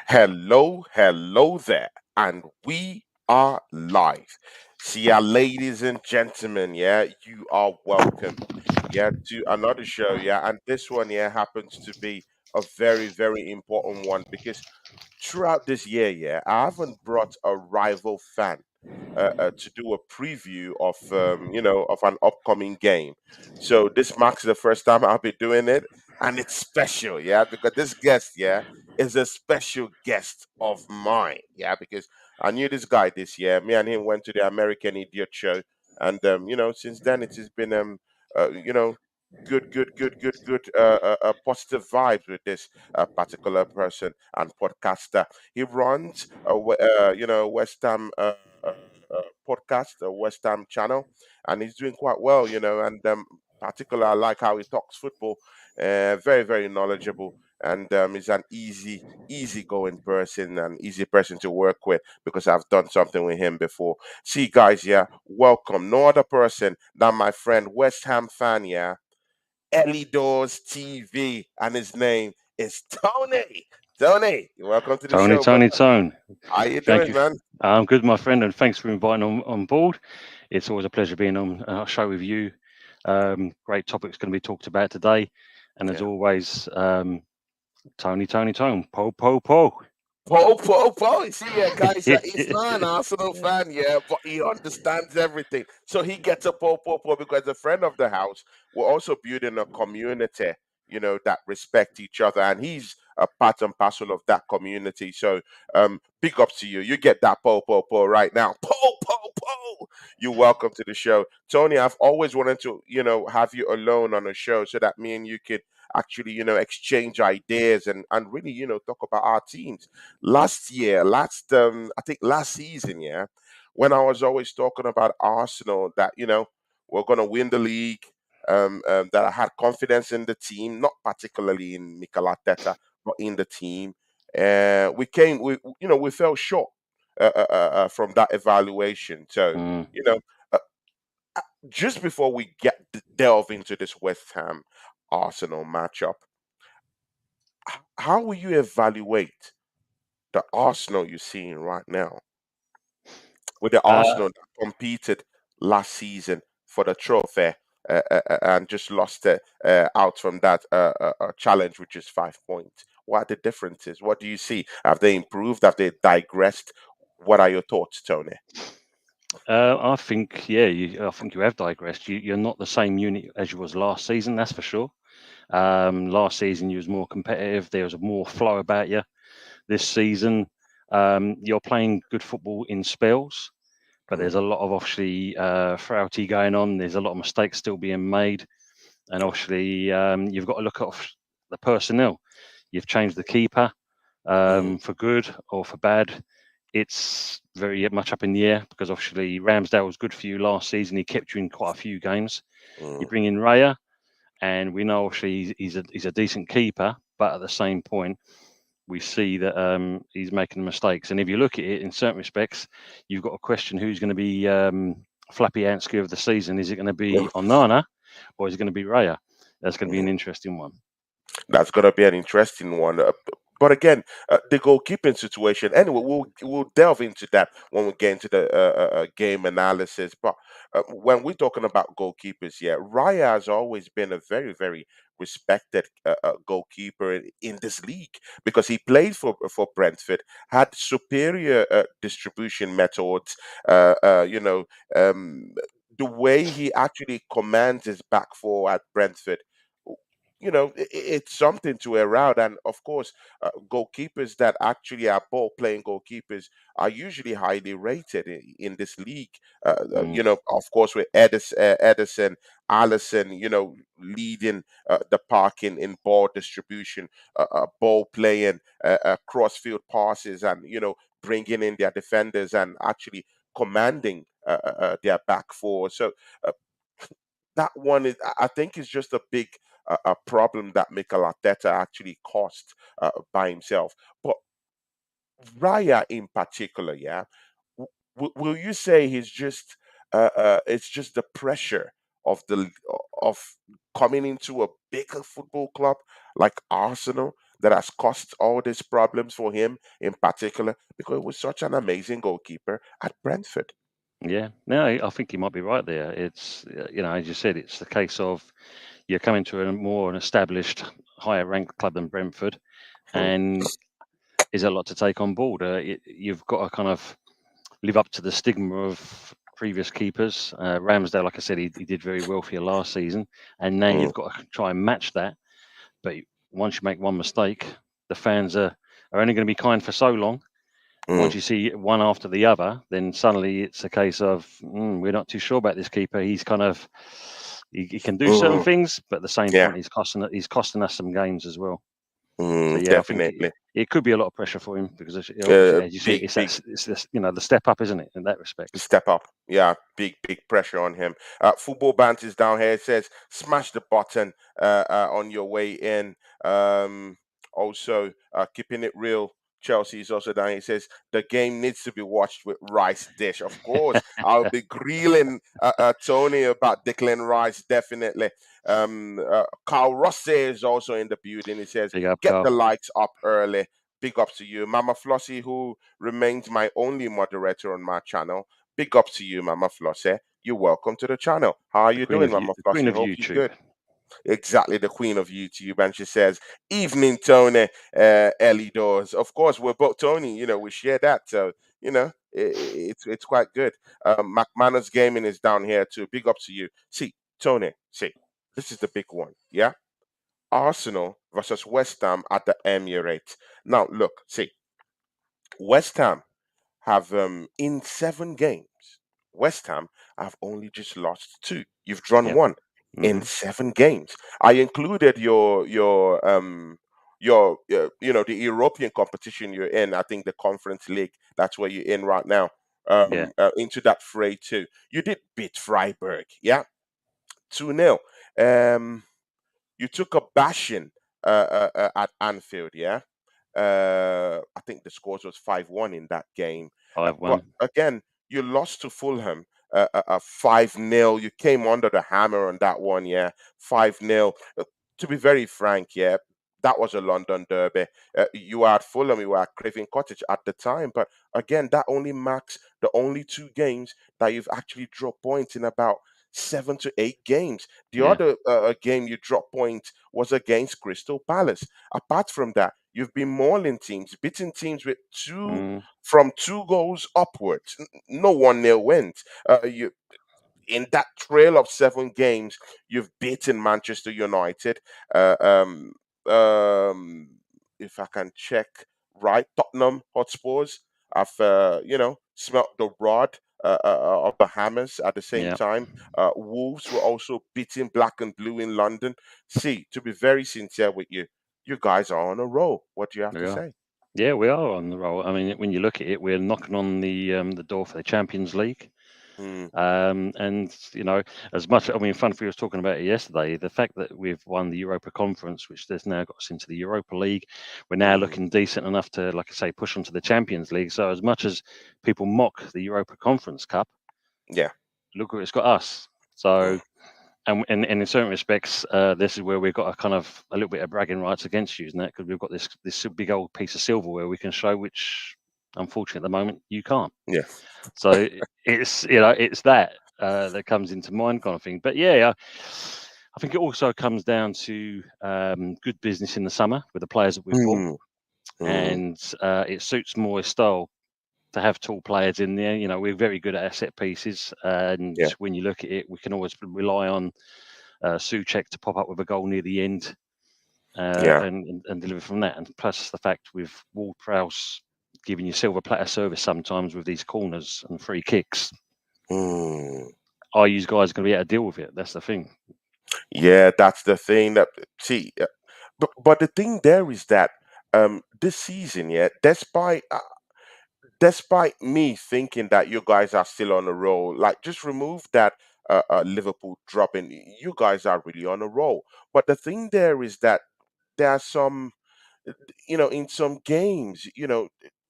Hello there, and we are live. See ya, ladies and gentlemen. Yeah, you are welcome. Yeah, to another show. Yeah, and this one, yeah, happens to be a very important one because throughout this year, yeah, I haven't brought a rival fan to do a preview of of an upcoming game. So this marks the first time I'll be doing it, and it's special, yeah, because this guest, yeah, is a special guest of mine, yeah, because I knew this guy this year. Me and him went to the American Idiot show, and since then it has been uh, you know. Good, positive vibes with this particular person and podcaster. He runs West Ham uh, podcast, West Ham channel, and he's doing quite well, and particularly I like how he talks football. Very knowledgeable, and he's an easy going person, and easy person to work with because I've done something with him before. See, guys, yeah, welcome. No other person than my friend West Ham fan, yeah, Ellie Doors TV, and his name is Tony. Tony, welcome to the Tony, show, brother. Tony, Tone. How you Thank doing, you. man? I'm good, my friend, and thanks for inviting on board. It's always a pleasure being on a show with you. Great topics going to be talked about today, and as Yeah. always, Tony, Tone, po. Po. You see, yeah, guys, he's not an Arsenal fan, yeah, but he understands everything. So he gets a po because a friend of the house. We're also building a community, that respect each other, and he's a part and parcel of that community. So, big ups to you. You get that po right now. Po. You're welcome to the show, Tony. I've always wanted to, have you alone on a show so that me and you could actually, exchange ideas and really, talk about our teams last year, I think last season, yeah, when I was always talking about Arsenal that we're gonna win the league, that I had confidence in the team, not particularly in Mikel Arteta, but in the team. We fell short from that evaluation. So Mm. you know, uh, just before we delve into this West Ham Arsenal matchup, how will you evaluate the Arsenal you're seeing right now with the Uh, Arsenal that competed last season for the trophy and just lost it out from that challenge, which is 5 points? What are the differences? What do you see? Have they improved? Have they digressed? What are your thoughts, Tony? I think, yeah, I think you have digressed. You're not the same unit as you was last season, that's for sure. Last season you was more competitive. There was more flow about you. This season, you're playing good football in spells, but there's Mm, a lot of obviously frailty going on. There's a lot of mistakes still being made, and yeah. obviously you've got to look at the personnel. You've changed the keeper Mm, for good or for bad. It's very much up in the air because obviously Ramsdale was good for you last season. He kept you in quite a few games. You mm, bring in Raya, and we know obviously he's a decent keeper, but at the same point we see that he's making mistakes. And if you look at it in certain respects, you've got to question who's going to be Flappy Antsky of the season. Is it going to be Onana or is it going to be Raya? That's going to be an mm. interesting one. That's gonna be an interesting one. But again, the goalkeeping situation. Anyway, we'll delve into that when we get into the game analysis. But when we're talking about goalkeepers, yeah, Raya has always been a very respected goalkeeper in this league because he played for Brentford, had superior distribution methods. Uh, uh, you know, um, the way he actually commands his back four at Brentford, it's something to around. And of course, goalkeepers that actually are ball playing goalkeepers are usually highly rated in this league. Mm, Of course, with Edison, Allison, leading the park in ball distribution, ball playing, cross field passes, and bringing in their defenders and actually commanding their back four. So uh, that one is, I think, is just a big a problem that Mikel Arteta actually caused by himself. But Raya in particular, yeah, will you say he's just it's just the pressure of of coming into a bigger football club like Arsenal that has caused all these problems for him in particular because he was such an amazing goalkeeper at Brentford. Yeah, no, I think you might be right there. It's as you said, it's the case of you're coming to a more an established, higher ranked club than Brentford, Hmm. and is a lot to take on board. You've got to kind of live up to the stigma of previous keepers. Ramsdale, like I said, he did very well for you last season, and now Mm, you've got to try and match that. But once you make one mistake, the fans are only going to be kind for so long. And once mm, you see one after the other, then suddenly it's a case of we're not too sure about this keeper. He's kind of he can do certain mm, things, but at the same yeah, point, he's costing us some games as well. So yeah, I think definitely. it could be a lot of pressure for him because obviously, Uh, as you said, big, it's big it's this the step up, isn't it? In that respect. step up. Yeah, big pressure on him. Football Bant is down here. It says, smash the button on your way in. Um, Also, keeping it real. Chelsea is also down here. He says, the game needs to be watched with rice dish. Of course, I'll be grilling Tony about Declan Rice, definitely. Carl Rossi is also in the building. He says, Big up, get the Carl. lights up early. Big up to you. Mama Flossie, who remains my only moderator on my channel. Big up to you, Mama Flosse. You're welcome to the channel. How are The you queen doing, of Mama the queen Flosse? of Hope you're YouTube. good. Exactly, the queen of YouTube. And she says, evening, Tony, Ellie Doors. Of course, we're both Tony, we share that. So, it's quite good. McManus Gaming is down here too. Big up to you. See, Tony, see, this is the big one. Yeah. Arsenal versus West Ham at the Emirates. Now, look, see, West Ham have in 7 games, West Ham have only just lost two. You've drawn Yep. one in Hmm. 7 games. I included the European competition you're in. I think the Conference League. That's where you're in right now. Yeah. Into that fray too. You did beat Freiburg, yeah, 2-0. You took a bashing at Anfield, yeah. I think the scores was 5-1 in that game. Five But one. again, you lost to Fulham 5-0. You came under the hammer on that one, yeah, 5-0. To be very frank, yeah, that was a London derby. You were at Fulham, you were at Craven Cottage at the time. But again, that only marks the only 2 games that you've actually dropped points in about 7 to 8 games. The Yeah. other game you dropped points was against Crystal Palace. Apart from that, you've been mauling teams, beating teams with two Mm, from 2 goals upwards. No 1-0 wins. You in that trail of 7 games, you've beaten Manchester United. Uh, um, if I can check right, Tottenham Hotspurs have smelt the rod of the hammers at the same yeah. time. Wolves were also beating Black and Blue in London. See, to be very sincere with you, you guys are on a roll. What do you have We to are. say? Yeah, we are on the roll. I mean, when you look at it, we're knocking on the door for the Champions League. Mm, And as much, I mean, Funfree was talking about it yesterday. The fact that we've won the Europa Conference, which has now got us into the Europa League, we're now mm, looking decent enough to, like I say, push on to the Champions League. So as much as people mock the Europa Conference Cup, yeah. look where it's got us. Mm, So, and in certain respects, this is where we've got a kind of a little bit of bragging rights against using that because we've got this big old piece of silverware we can show, which unfortunately at the moment you can't. yeah. So it's that that comes into mind, kind of thing. But yeah, I think it also comes down to good business in the summer with the players that we've bought, Mm, mm, and it suits Moyes' style to have tall players in there. We're very good at set pieces, and yeah. when you look at it, we can always rely on Suchek to pop up with a goal near the end Yeah. and deliver from that. And plus the fact with Ward-Prowse giving you silver platter service sometimes with these corners and free kicks, Mm. are you guys going to be able to deal with it? That's the thing. Yeah, that's the thing that see, but the thing there is that this season, yeah, despite me thinking that you guys are still on a roll, like just remove that Liverpool dropping, you guys are really on a roll. But the thing there is that there are some in some games,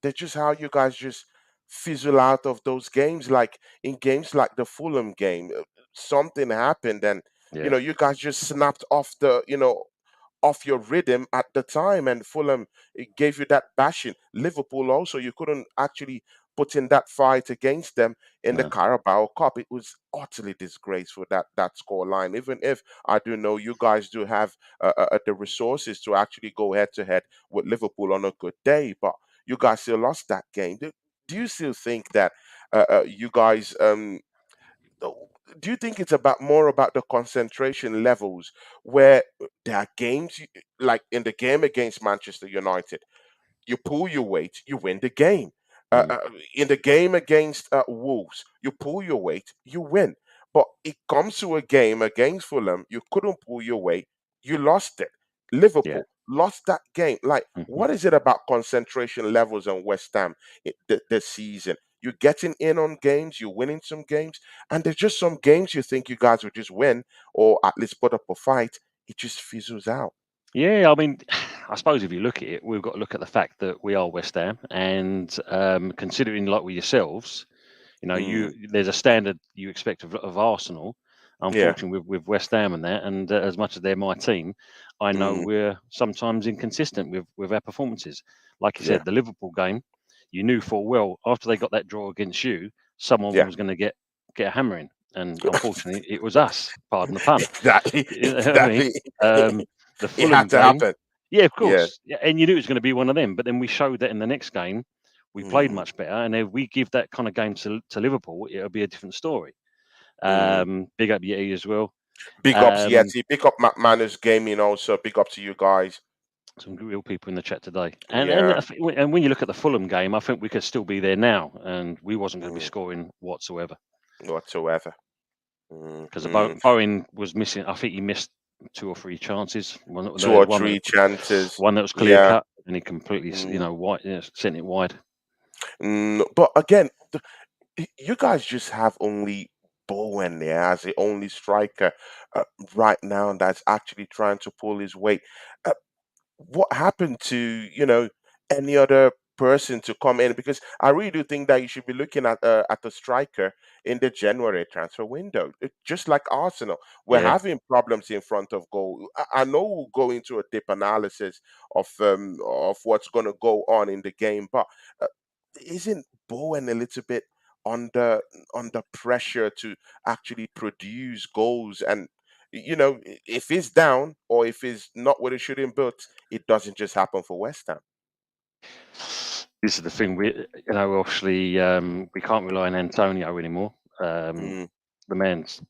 that's just how you guys just fizzle out of those games. Like in games like the Fulham game, something happened and Yeah. you guys just snapped off off your rhythm at the time, and Fulham, it gave you that bashing. Liverpool also, you couldn't actually put in that fight against them in the No. Carabao Cup. It was utterly disgraceful, that score line. Even if I do know you guys do have the resources to actually go head to head with Liverpool on a good day, but you guys still lost that game. Do you still think that you guys do you think it's about more about the concentration levels, where there are games like in the game against Manchester United, you pull your weight, you win the game. Mm. In the game against Wolves, you pull your weight, you win. But it comes to a game against Fulham, you couldn't pull your weight, you lost it. Yeah. Liverpool lost that game. Like, Hmm. what is it about concentration levels on West Ham this season? You're getting in on games, you're winning some games, and there's just some games you think you guys would just win or at least put up a fight. It just fizzles out. Yeah, I mean, I suppose if you look at it, we've got to look at the fact that we are West Ham, and considering like with yourselves, you know, Mm, there's a standard you expect of Arsenal. yeah. Unfortunately, with West Ham and that, and as much as they're my team, I know Mm, we're sometimes inconsistent with our performances. Like you yeah. said, the Liverpool game, you knew full well after they got that draw against you, someone Yeah. was going to get a hammering, and unfortunately, it was us. Pardon the pun. Exactly, You know what I mean? exactly. Um, the It Fulham had to game, happen. yeah, of Yeah. course, yeah, and you knew it was going to be one of them. But then we showed that in the next game, we played Mm, much better, and if we give that kind of game to Liverpool, it'll be a different story. mm. Big up Yeti as well. Big ups, Um, Yeti. Big up McManus Gaming also. Big up to you guys. some real people in the chat today, and Yeah, I think, and when you look at the Fulham game, I think we could still be there now, and we wasn't going to be mm, scoring whatsoever whatsoever. because Mm. Bowen was missing. I think he missed two or three chances. Two There was or one three chances. one that was clear Yeah. cut, and he completely, Mm, wide, sent it wide. but again, you guys just have only Bowen there as the only striker uh, right now that's actually trying to pull his weight. Uh, what happened to any other person to come in, because I really do think that you should be looking at the striker in the January transfer window. Just like Arsenal, we're Yeah. having problems in front of goal. I know we'll go into a deep analysis of what's going to go on in the game, but uh, isn't Bowen a little bit under under pressure to actually produce goals? And if he's down or if he's not what he should have built, it doesn't just happen for West Ham. This is the thing. Obviously, we can't rely on Antonio anymore. Um, Mm, the man's,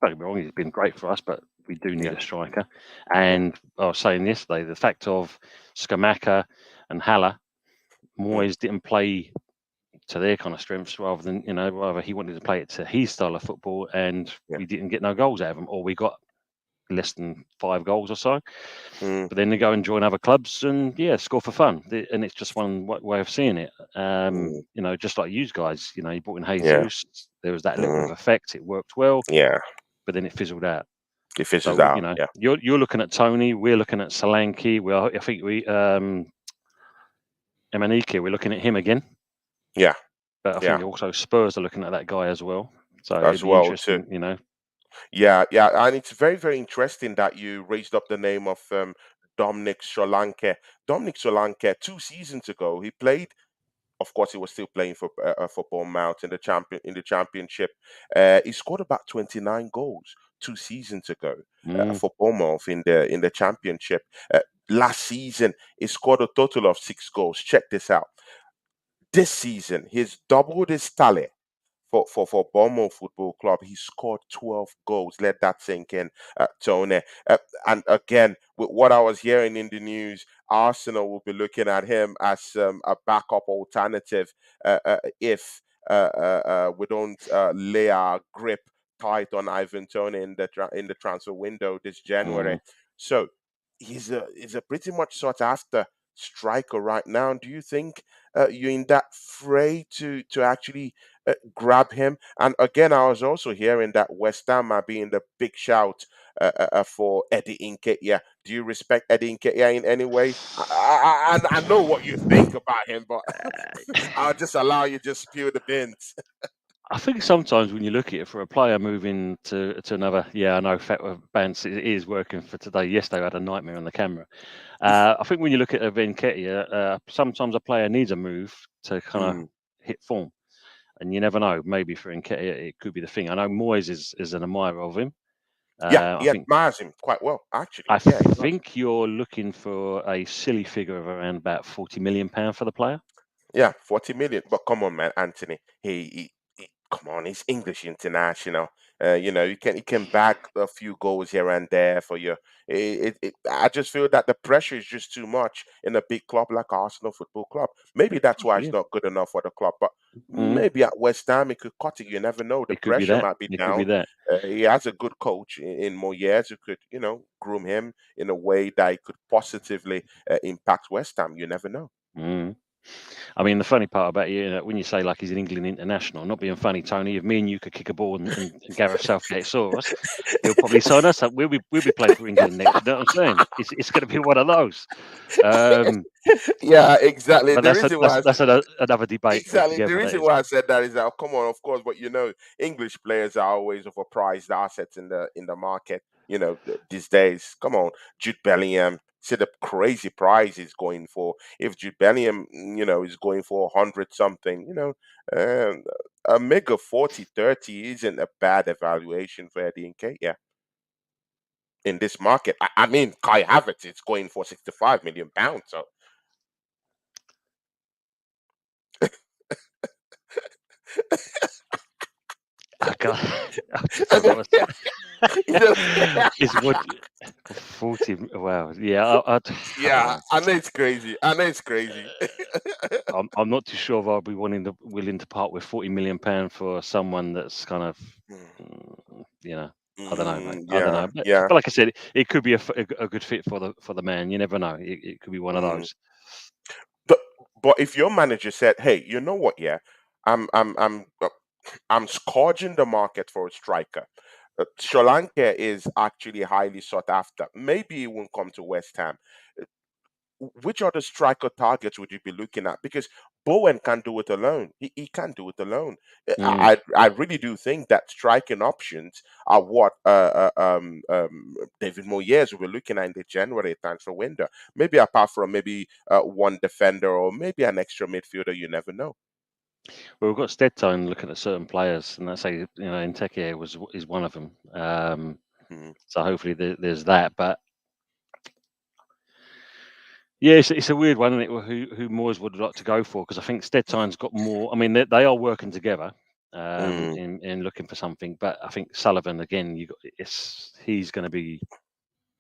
don't get me wrong, he's been great for us, but we do need yeah. a striker. Mm, And I was saying yesterday, the fact of Skamaka and Haller, mm, Moyes didn't play to their kind of strengths, rather than rather he wanted to play it to his style of football, and yeah. we didn't get no goals out of him, or we got less than 5 goals or so. Mm, But then they go and join other clubs and score for fun. And it's just one way of seeing it. mm, Just like you guys, you brought in yeah. Jesus. There was that little bit Mm, of effect. It worked well, yeah. but then it fizzled out. It fishes So out. Yeah. you're looking at Tony. We're looking at Solanke. I think we Emanike. We're looking at him again. Yeah. But I Yeah. think also Spurs are looking at that guy as well. So it'd As be well too. interesting. Yeah. Yeah. And it's very, very interesting that you raised up the name of Dominic Solanke. Dominic Solanke, 2 seasons ago, he played. Of course, he was still playing for Bournemouth in the championship. He scored about 29 goals 2 seasons ago Mm, for Bournemouth in the championship. Last season, he scored a total of 6 goals. Check this out. This season, he's doubled his tally for Bournemouth Football Club. He scored 12 goals. Let that sink in, Tony. And again, with what I was hearing in the news, Arsenal will be looking at him as a backup alternative if we don't lay our grip tight on Ivan Tony in the transfer window this January. mm. So he's a pretty much sought after striker right now. Do you think you're in that fray to actually grab him? And again, I was also hearing that West Ham are being the big shout for Eddie Nketiah. Do you respect Eddie Nketiah in any way? I know what you think about him, but I'll just allow you to spill the beans. I think sometimes when you look at it for a player moving to another, yeah, I know Bance is working for today. Yesterday I had a nightmare on the camera. I think when you look at a Venketia, sometimes a player needs a move to kind of Mm. hit form, and you never know. Maybe for Nketiah it could be the thing. I know Moyes is an admirer of him. Yeah, I he think admires him quite well, actually. I Yeah, he does. think you're looking for a silly figure of around about £40 million for the player. Yeah, 40 million. But come on, man, Anthony. He come on, he's English international. He can bag a few goals here and there for you. I just feel that the pressure is just too much in a big club like Arsenal Football Club. Maybe that's why Possibly, it's yeah. not good enough for the club. But Mm, maybe at West Ham, he could cut it. You never know. The it could be pressure that. might be It could be down. that. He has a good coach in more years who could, groom him in a way that he could positively impact West Ham. You never know. Mm. I mean, the funny part about you, when you say like he's an England international, not being funny, Tony. If me and you could kick a ball and Gareth Southgate saw us, he'll probably sign us up. We'll be playing for England next. You know what I'm saying? It's going to be one of those. Um, Yeah, exactly. but The that's reason why I said, another debate exactly the altogether. That reason is. why I said that is that, oh, come on, of course, but English players are always overpriced assets in the market. These days. Come on, Jude Bellingham. See the crazy price he's going for. If Jude Bellingham, is going for 100 something, um, a mega 40-30 isn't a bad evaluation for Eddie Nketiah in this market. I mean, Kai Havertz is going for 65 million pounds. So I can't, I just don't know what You know, it's what 40. Wow. Yeah. I don't yeah, know. I know it's crazy. I know it's crazy. I'm not too sure if I'll be willing to part with £40 million for someone that's kind of, you know, I don't know, mate. I don't Yeah, know, yeah. but like I said, it could be a good fit for the man. You never know. It could be one of Mm. those. But but if your manager said, "Hey, you know what? Yeah, I'm scourging the market for a striker. Solanke is actually highly sought after. Maybe he won't come to West Ham. Which other striker targets would you be looking at? Because Bowen can't do it alone. He can't do it alone. Mm. I really do think that striking options are what David Moyes will be looking at in the January transfer window. Maybe apart from maybe one defender or maybe an extra midfielder, you never know. Well, we've got Steadtone looking at certain players, and I say, Inteke is one of them. Mm, So hopefully there's that. But yeah, it's a weird one, isn't it? Who Moyes would like to go for? Because I think Steadtine's got more. I mean, they are working together mm, in looking for something. But I think Sullivan again, he's going to be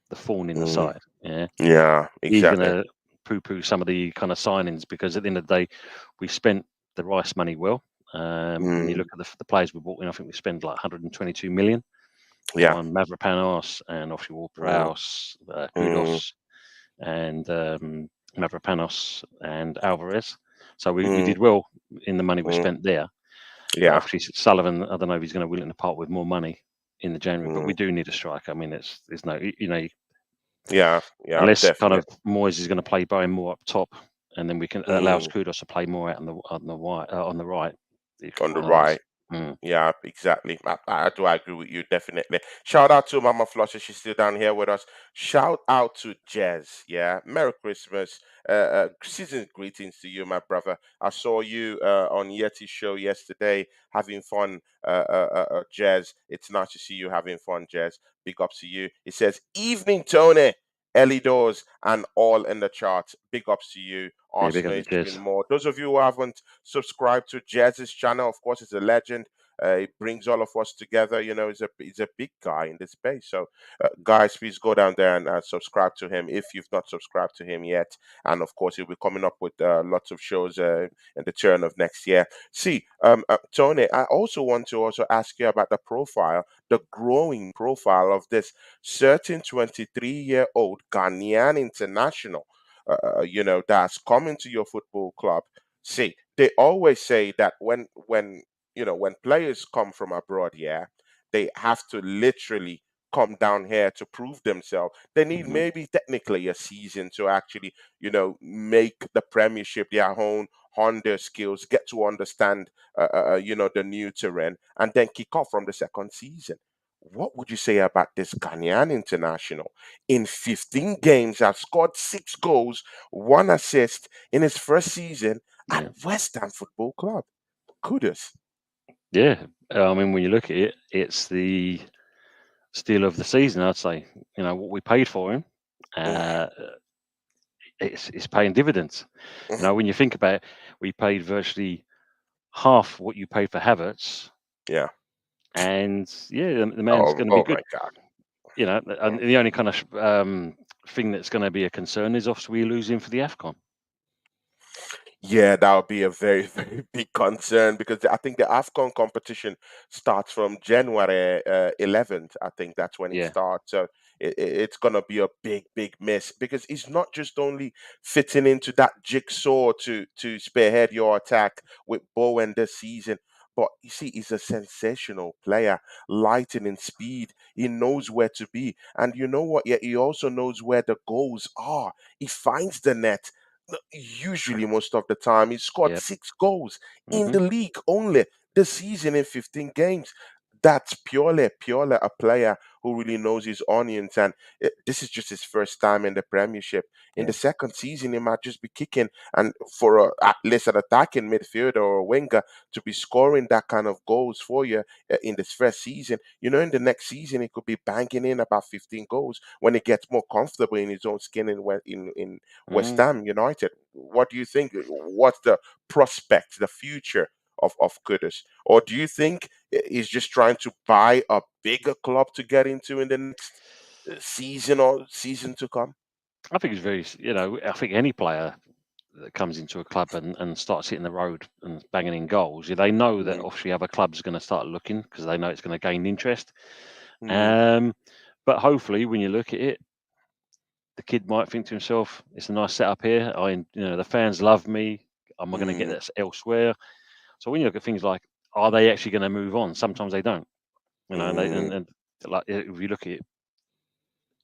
the thorn in the mm. side. Yeah, Yeah, he's going exactly. to poo-poo some of the kind of signings because at the end of the day, we spent the Rice money well. When you Mm, look at the players we bought in, I think we spent like 122 million yeah. on Mavropanos and obviously Mm, Ward-Prowse, mm, Kudos, and Mavropanos and Alvarez. So we mm, did well in the money we mm. spent there. But Yeah. obviously Sullivan, I don't know if he's going to willing to part with more money in the January. But Mm, we do need a striker. I mean, there's no, yeah. Yeah. unless kind Definitely. of Moyes is going to play Bowen more up top, and then that allows Mm, Kudos to play more out on the right. It could on be the one of those. right. Mm. Yeah, exactly. I do agree with you, definitely. Shout out to Mama Flusher. She's still down here with us. Shout out to Jez. Yeah. Merry Christmas. Season greetings to you, my brother. I saw you on Yeti show yesterday having fun, Jez. It's nice to see you having fun, Jez. Big ups to you. It says, Evening, Tony. Ellie Doors and all in the charts. Big ups to you. Yeah, big up Arsenal to is doing Jez. more. Those of you who haven't subscribed to Jazz's channel, of course, it's a legend. It brings all of us together. He's a big guy in this space. So, guys, please go down there and subscribe to him if you've not subscribed to him yet. And of course, he'll be coming up with lots of shows in the turn of next year. See, Tony, I also want to also ask you about the profile, the growing profile of this certain 23-year-old Ghanaian international. That's coming to your football club. See, they always say that when players come from abroad, yeah, they have to literally come down here to prove themselves. They need Hmm. maybe technically a season to actually, make the Premiership their home, hone their skills, get to understand, the new terrain, and then kick off from the second season. What would you say about this Ghanaian international? In 15 games, has scored 6 goals, 1 assist in his first season at Yeah. West Ham Football Club. Kudos. Yeah. I mean, when you look at it, it's the steal of the season, I'd say. What we paid for him, Mm, uh, it's paying dividends. mhm. When you think about it, we paid virtually half what you paid for Havertz, Yeah. and yeah, the man's Oh, going to be oh good. my God. And Mm. the only kind of thing that's going to be a concern is obviously we lose him for the AFCON. Yeah, that would be a very, very big concern because I think the AFCON competition starts from January 11th. I think that's when it Yeah, starts. So it's going to be a big, big miss because it's not just only fitting into that jigsaw to spearhead your attack with Bowen this season. But you see, he's a sensational player, lightning speed. He knows where to be. And you know what? Yeah, he also knows where the goals are. He finds the net usually most of the time. He scored yeah. 6 goals in Hmm. the league only this season in 15 games. That's purely a player who really knows his onions, and this is just his first time in the Premiership. In the Yeah. second season, he might just be kicking, and for at least an attacking midfielder or a winger to be scoring that kind of goals for you in this first season, in the next season he could be banking in about 15 goals when he gets more comfortable in his own skin in West Mm. Ham United. What do you think? What's the prospect, the future of Kudus? Or do you think he's just trying to buy a bigger club to get into in the next season or season to come? I think it's I think any player that comes into a club and starts hitting the road and banging in goals, they know that Mm, obviously other clubs are going to start looking because they know it's going to gain interest. mm, Um, but hopefully, when you look at it, the kid might think to himself, "It's a nice setup here. The fans love me. Am I going to get mm, this elsewhere?" So when you look at things like, are they actually going to move on? Sometimes they don't. And they mm. and like if you look at it,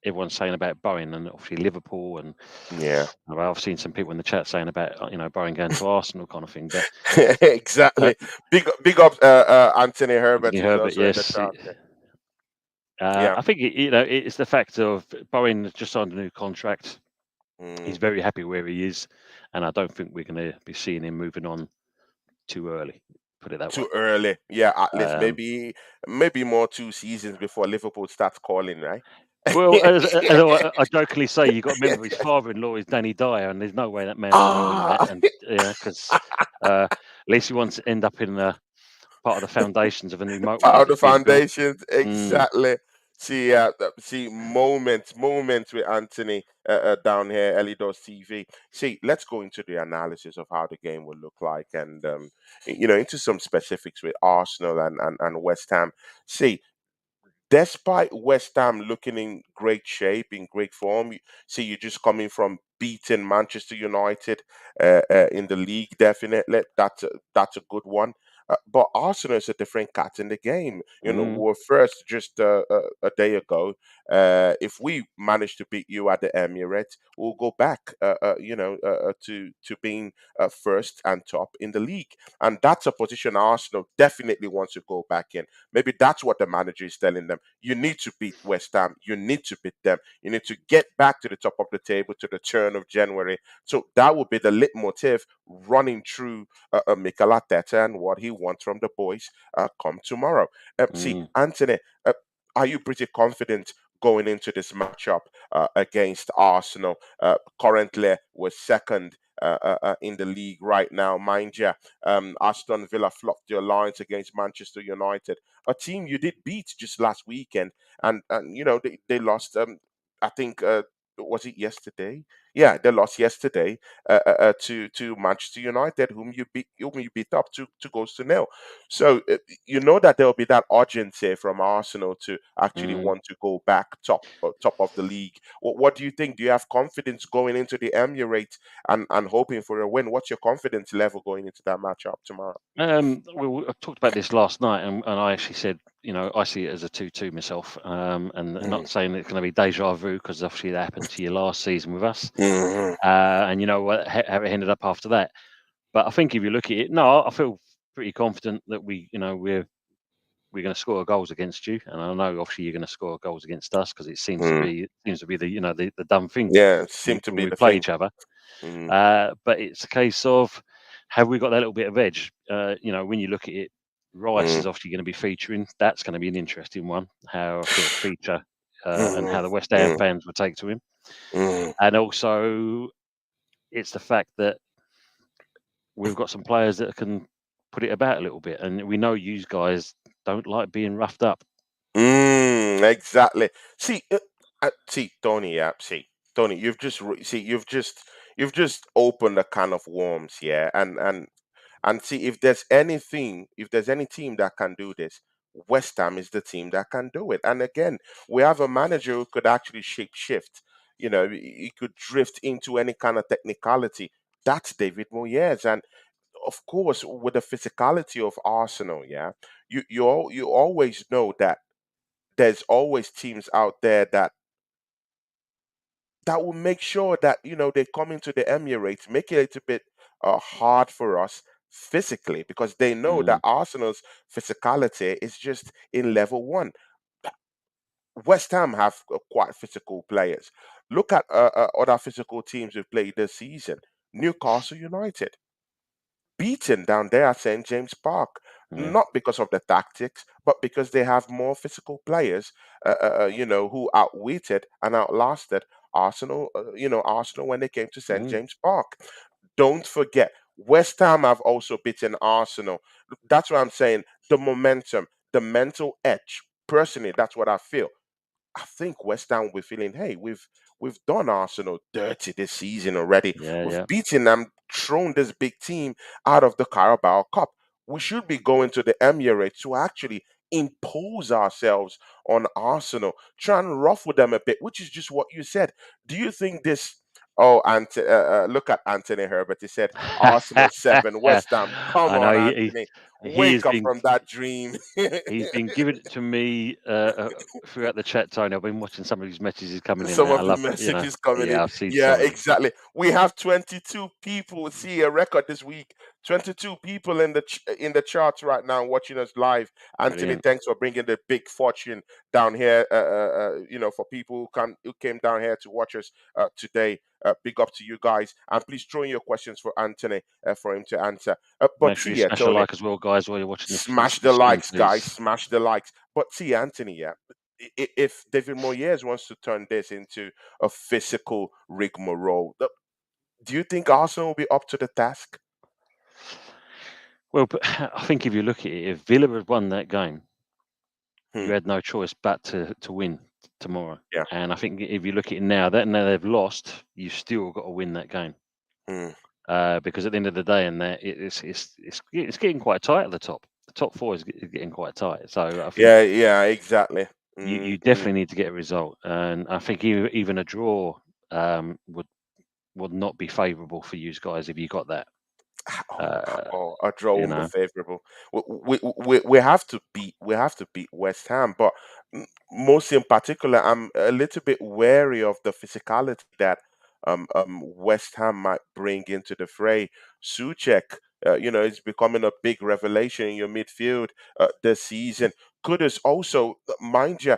everyone's saying about Bowen and obviously Liverpool, and Yeah. I've seen some people in the chat saying about Bowen going to Arsenal kind of thing. But uh, Exactly. Big up, Anthony Herbert Anthony is Herbert, also in the yes, chat. Yeah. I think it's the fact of Bowen has just signed a new contract. He's Mm. very happy where he is, and I don't think we're going to be seeing him moving on too early. Put it that way. Too early. Yeah, at least Um, maybe more 2 seasons before Liverpool starts calling, right? well, as I jokingly say, you got to remember his father-in-law is Danny Dyer, and there's no way that man's going to do that. Ah, And because at least he wants to end up in part of the foundations of a new motorway part of the that's being built. foundations, Mm, exactly. See, moments with Anthony down here, Elidos TV. See, let's go into the analysis of how the game will look like, and into some specifics with Arsenal and West Ham. See, despite West Ham looking in great shape, in great form, see, you're just coming from beating Manchester United in the league. Definitely, that's a good one. But Arsenal is a different cat in the game. We mm, were first just a day ago. If we manage to beat you at the Emirates, we'll go back, to being first and top in the league, and that's a position Arsenal definitely wants to go back in. Maybe that's what the manager is telling them. You need to beat West Ham. You need to beat them. You need to get back to the top of the table to the turn of January. So that would be the leitmotif running through Mikel Arteta and what he wants from the boys come tomorrow. See, mm. Anthony, are you pretty confident going into this matchup against Arsenal? Currently, we're second in the league right now, mind you. Aston Villa flopped their lines against Manchester United, a team you did beat just last weekend, and they lost. I think was it yesterday? Yeah, they lost yesterday to Manchester United, whom you beat up two goals to nil. So you know that there will be that urgency from Arsenal to actually Mm. want to go back top of the league. What do you think? Do you have confidence going into the Emirates and hoping for a win? What's your confidence level going into that matchup tomorrow? Well, I talked about this last night, and I actually said, I see it as a 2-2 myself, and Mm, not saying it's going to be deja vu because obviously that happened to you last season with us, mhm, and you know what, how it ended up after that. But I think if you look at it, no, I feel pretty confident that we're going to score goals against you, and I know obviously you're going to score goals against us because it Mm. seems to be the the done thing Yeah, when seem to when be we the play thing. each other. Mm. But it's a case of have we got that little bit of edge? When you look at it, Rice Mm. is obviously going to be featuring. That's going to be an interesting one. How he'll feature and Mm. how the West Ham Mm. fans will take to him, Mm. and also it's the fact that we've got some players that can put it about a little bit, and we know you guys don't like being roughed up. Exactly. See, Tony. Yeah, see, Tony. You've just see, you've just opened a can of worms, yeah, and see if there's any team that can do this, West Ham is the team that can do it. And again, we have a manager who could actually shape shift. He could drift into any kind of technicality. That's David Moyes, and of course, with the physicality of Arsenal, yeah, you always know that there's always teams out there that will make sure that they come into the Emirates, make it a little bit hard for us physically because they know that Mm, Arsenal's physicality is just in level one. West Ham have quite physical players. Look at other physical teams we've played this season. Newcastle United beaten down there at St. James Park, yeah. not because of the tactics, but because they have more physical players, who outwitted and outlasted Arsenal. Arsenal when they came to St. Mm, James Park. Don't forget, West Ham have also beaten Arsenal. That's what I'm saying. The momentum, the mental edge. Personally, that's what I feel. I think West Ham will be feeling, hey, we've done Arsenal dirty this season already. yeah, We've yeah. beaten them, thrown this big team out of the Carabao Cup. We should be going to the Emirates to actually impose ourselves on Arsenal, try and ruffle them a bit, which is just what you said. Do you think this? Oh, and look at Anthony Herbert. He said Arsenal 7, West Ham. Come I know on, Anthony, he has wake up been from that dream. he's been giving it to me throughout the chat, Tony. I've been watching some of his messages coming in Some there. I of the love it. messages coming in. Yeah, I've seen Yeah, some of them. exactly. We have 22 people. See a record this week. 22 people in the charts right now watching us live. Anthony, Brilliant. thanks for bringing the big fortune down here. For people who came down here to watch us today. Big up to you guys, and please throw in your questions for Anthony for him to answer. But Make sure see, you yeah, smash a Tony, like as well, guys, while you're watching smash the the stream, likes, guys. please. Smash the likes. But see, Anthony, yeah, if David Moyes wants to turn this into a physical rigmarole, do you think Arsenal will be up to the task? Well, but I think if you look at it, if Villa had won that game, you Hmm. had no choice but to win tomorrow. Yeah. And I think if you look at it now, that now they've lost, you still got to win that game. Hmm. Because at the end of the day, and that it's getting quite tight at the top. The top four is getting quite tight. So I think Yeah. Yeah. Exactly. you Mm-hmm. definitely need to get a result, and I think even a draw would not be favourable for you guys if you got that. Oh, Uh, a draw you won't be know, favorable. We have to beat West Ham, but most in particular, I'm a little bit wary of the physicality that West Ham might bring into the fray. Suchek, is becoming a big revelation in your midfield this season. Kudus also, mind you,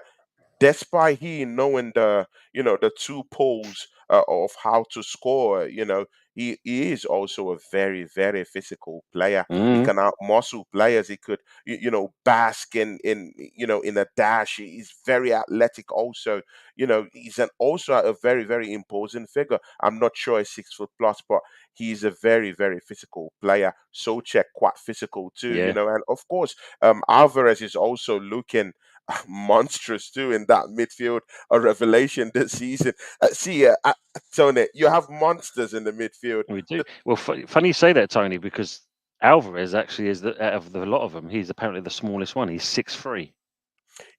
despite he knowing the two poles of how to score, he is also a very very physical player. He mm, can out muscle players. He could bask in a dash. He's very athletic also. He's also a very very imposing figure. I'm not sure he's 6 foot plus, but he's a very very physical player. Sochek quite physical too, yeah, and of course Alvarez is also looking monstrous too in that midfield. A revelation this season. Tony, you have monsters in the midfield. we do. Well, funny you say that, Tony, because Alvarez actually is out of the lot of them. He's apparently the smallest one. He's 6'3".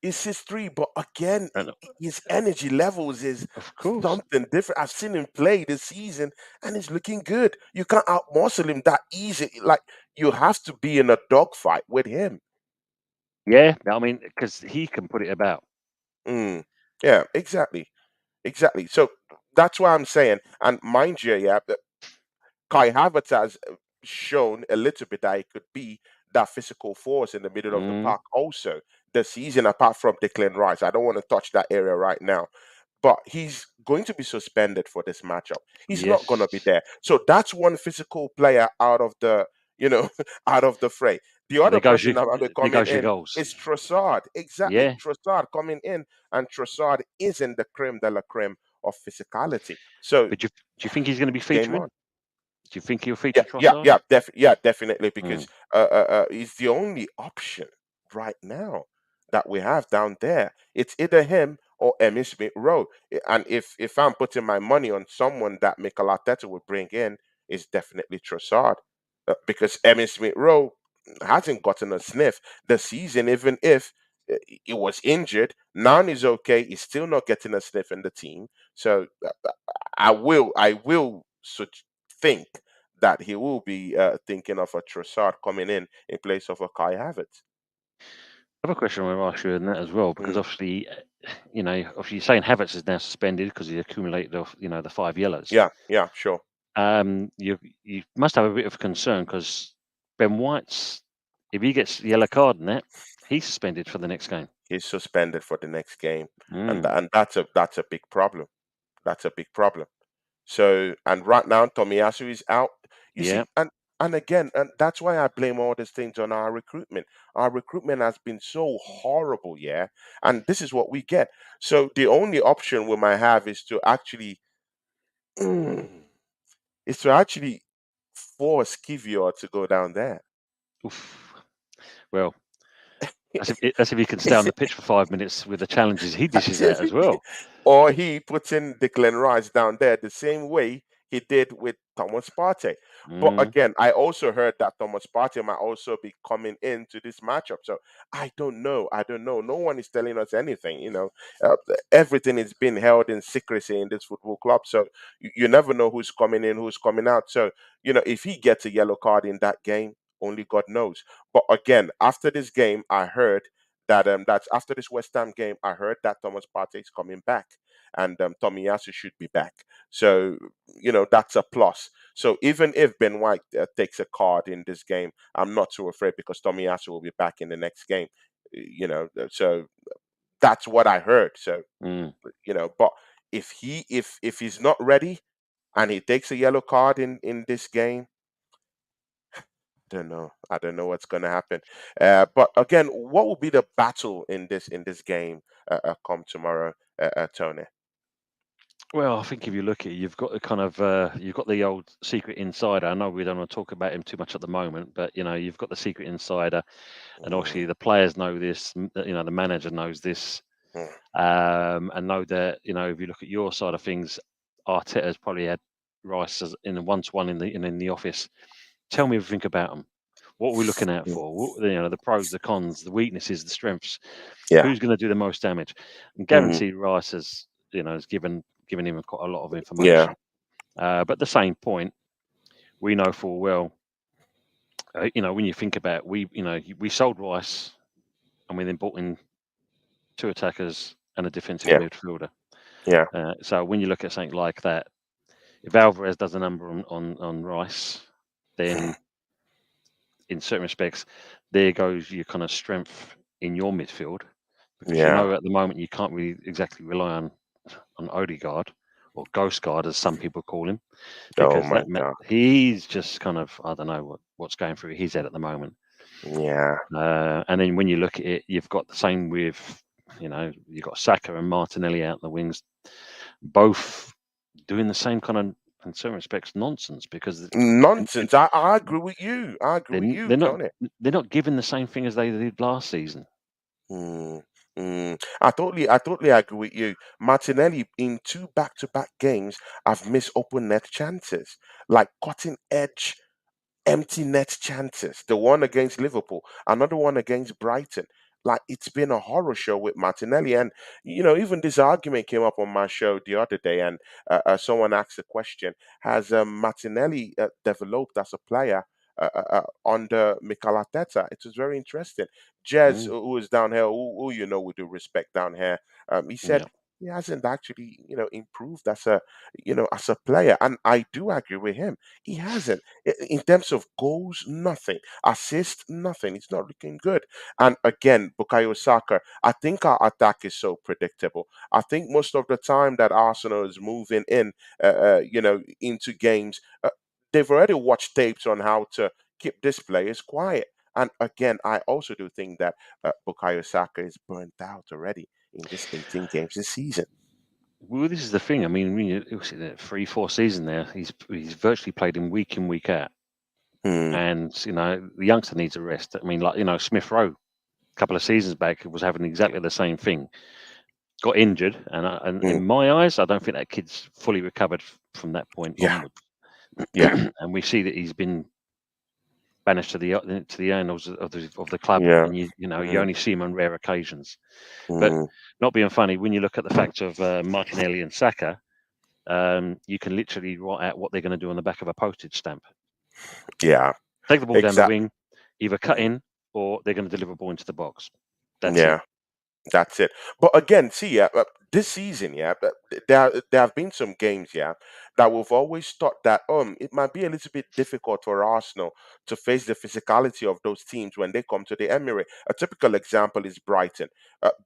He's 6'3", but again, And his energy levels is of course, something different. I've seen him play this season, and he's looking good. You can't outmuscle him that easy. Like you have to be in a dogfight with him. yeah. I mean, because he can put it about. Mm. Yeah, exactly, exactly. So that's why I'm saying, and mind you, yeah, Kai Havertz has shown a little bit that he could be that physical force in the middle of the Mm, park also this season, apart from Declan Rice. I don't want to touch that area right now, but he's going to be suspended for this matchup. He's not going to be yes. there. So that's one physical player out of the, out of the fray. The other person that will be There coming goes your in goals. is Trossard. Exactly. Yeah. Trossard coming in, and Trossard isn't the creme de la creme of physicality. So But do you think he's going to be game featuring? on. Do you think he'll Yeah, feature yeah, Trossard? yeah, yeah, definitely, Mm, because he's the only option right now that we have down there. It's either him or Emmy Smith Rowe. And if I'm putting my money on someone that Mikel Arteta would bring in, is definitely Trossard, because Emmy Smith Rowe hasn't gotten a sniff this season, even if he was injured. Now he's okay. He's still not getting a sniff in the team. So I will think that he will be thinking of a Trossard coming in place of a Kai Havertz. I have a question I want to ask you in that as well, because Mm, obviously, obviously you're saying Havertz is now suspended because he accumulated, the 5 yellows. yeah, yeah, sure. You must have a bit of concern because Ben White's, if he gets a yellow card in that, he's suspended for the next game. He's suspended for the next game, and Mm, that's a big problem. That's a big problem. So, and right now Tomiyasu is out. You yeah. see, and again, and that's why I blame all these things on our recruitment. Our recruitment has been so horrible, yeah. And this is what we get. So the only option we might have is to actually is to actually force Kivior to go down there. Oof. Well, that's if he can stay on the pitch for 5 minutes with the challenges he dishes out as well. Or he puts in Declan Rice down there the same way he did with Thomas Partey. But Mm, again, I also heard that Thomas Partey might also be coming into this matchup. So I don't know. I don't know. No one is telling us anything. Everything is being held in secrecy in this football club. So you never know who's coming in, who's coming out. So if he gets a yellow card in that game, only God knows. But again, after this game, I heard that's after this West Ham game, I heard that Thomas Partey is coming back, and Tomiyasu should be back. So that's a plus. So even if Ben White takes a card in this game, I'm not too afraid because Tomiyasu will be back in the next game. So that's what I heard. So mm. but if he's not ready and he takes a yellow card in this game, don't know. I don't know what's going to happen. But again, what will be the battle in this game come tomorrow, Tony? Well, I think if you look at it, you've got the kind of you've got the old secret insider. I know we don't want to talk about him too much at the moment, but you've got the secret insider, and Mm, obviously the players know this. The manager knows this, mm, and know that if you look at your side of things, Arteta's probably had Rice in a one-to-one in the office. Tell me everything about them. What are we looking out mm. for? The pros, the cons, the weaknesses, the strengths. Yeah. Who's going to do the most damage? And Mm, guaranteed Rice has given him quite a lot of yeah. information. But at the same point, we know full well, when you think about it, we sold Rice and we then bought in two attackers and a defensive Yeah. midfielder. Yeah. So when you look at something like that, if Alvarez does a number on Rice, then in certain respects, there goes your kind of strength in your midfield, because Yeah. at the moment you can't really exactly rely on Odegaard, or Ghost Guard as some people call him, Oh because my God. he's just kind of, I don't know what's going through his head at the moment. Yeah. And then when you look at it, you've got the same with you've got Saka and Martinelli out in the wings, both doing the same kind of, in certain respects, nonsense, because Nonsense. I agree with you. I agree with you, they're not Tony. they're not giving the same thing as they did last season. Mm, I totally agree with you. Martinelli in two back-to-back games have missed open net chances, like cutting edge empty net chances. The one against Liverpool, another one against Brighton. Like it's been a horror show with Martinelli, and even this argument came up on my show the other day, and someone asked the question: Has Martinelli developed as a player under Mikel Arteta? It was very interesting. Jez, Mm, who is down here, who with due respect down here, he said yeah. he hasn't actually, improved as a, as a player. And I do agree with him. He hasn't. In terms of goals, nothing. Assist, nothing. It's not looking good. And again, Bukayo Saka, I think our attack is so predictable. I think most of the time that Arsenal is moving in, into games, they've already watched tapes on how to keep these players quiet. And again, I also do think that Bukayo Saka is burnt out already in just 18 games this season. Well, this is the thing. I mean, when you was it there, 3, 4 season there, he's virtually played him week in, week out, Hmm. and the youngster needs a rest. I mean, like Smith Rowe, a couple of seasons back, was having exactly the same thing. Got injured, and Hmm. in my eyes, I don't think that kid's fully recovered from that point Yeah. onwards. Yeah. And we see that he's been banished to the annals of the club, Yeah. and you Hmm. only see him on rare occasions. But Hmm. not being funny, when you look at the fact of Martinelli and Saka, you can literally write out what they're going to do on the back of a postage stamp. Yeah. Take the ball down the Exactly. wing, either cut in or they're going to deliver a ball into the box. That's it. Yeah. That's it. But again, see, yeah, this season, yeah, there have been some games, yeah, that we've always thought that it might be a little bit difficult for Arsenal to face the physicality of those teams when they come to the Emirates. A typical example is Brighton.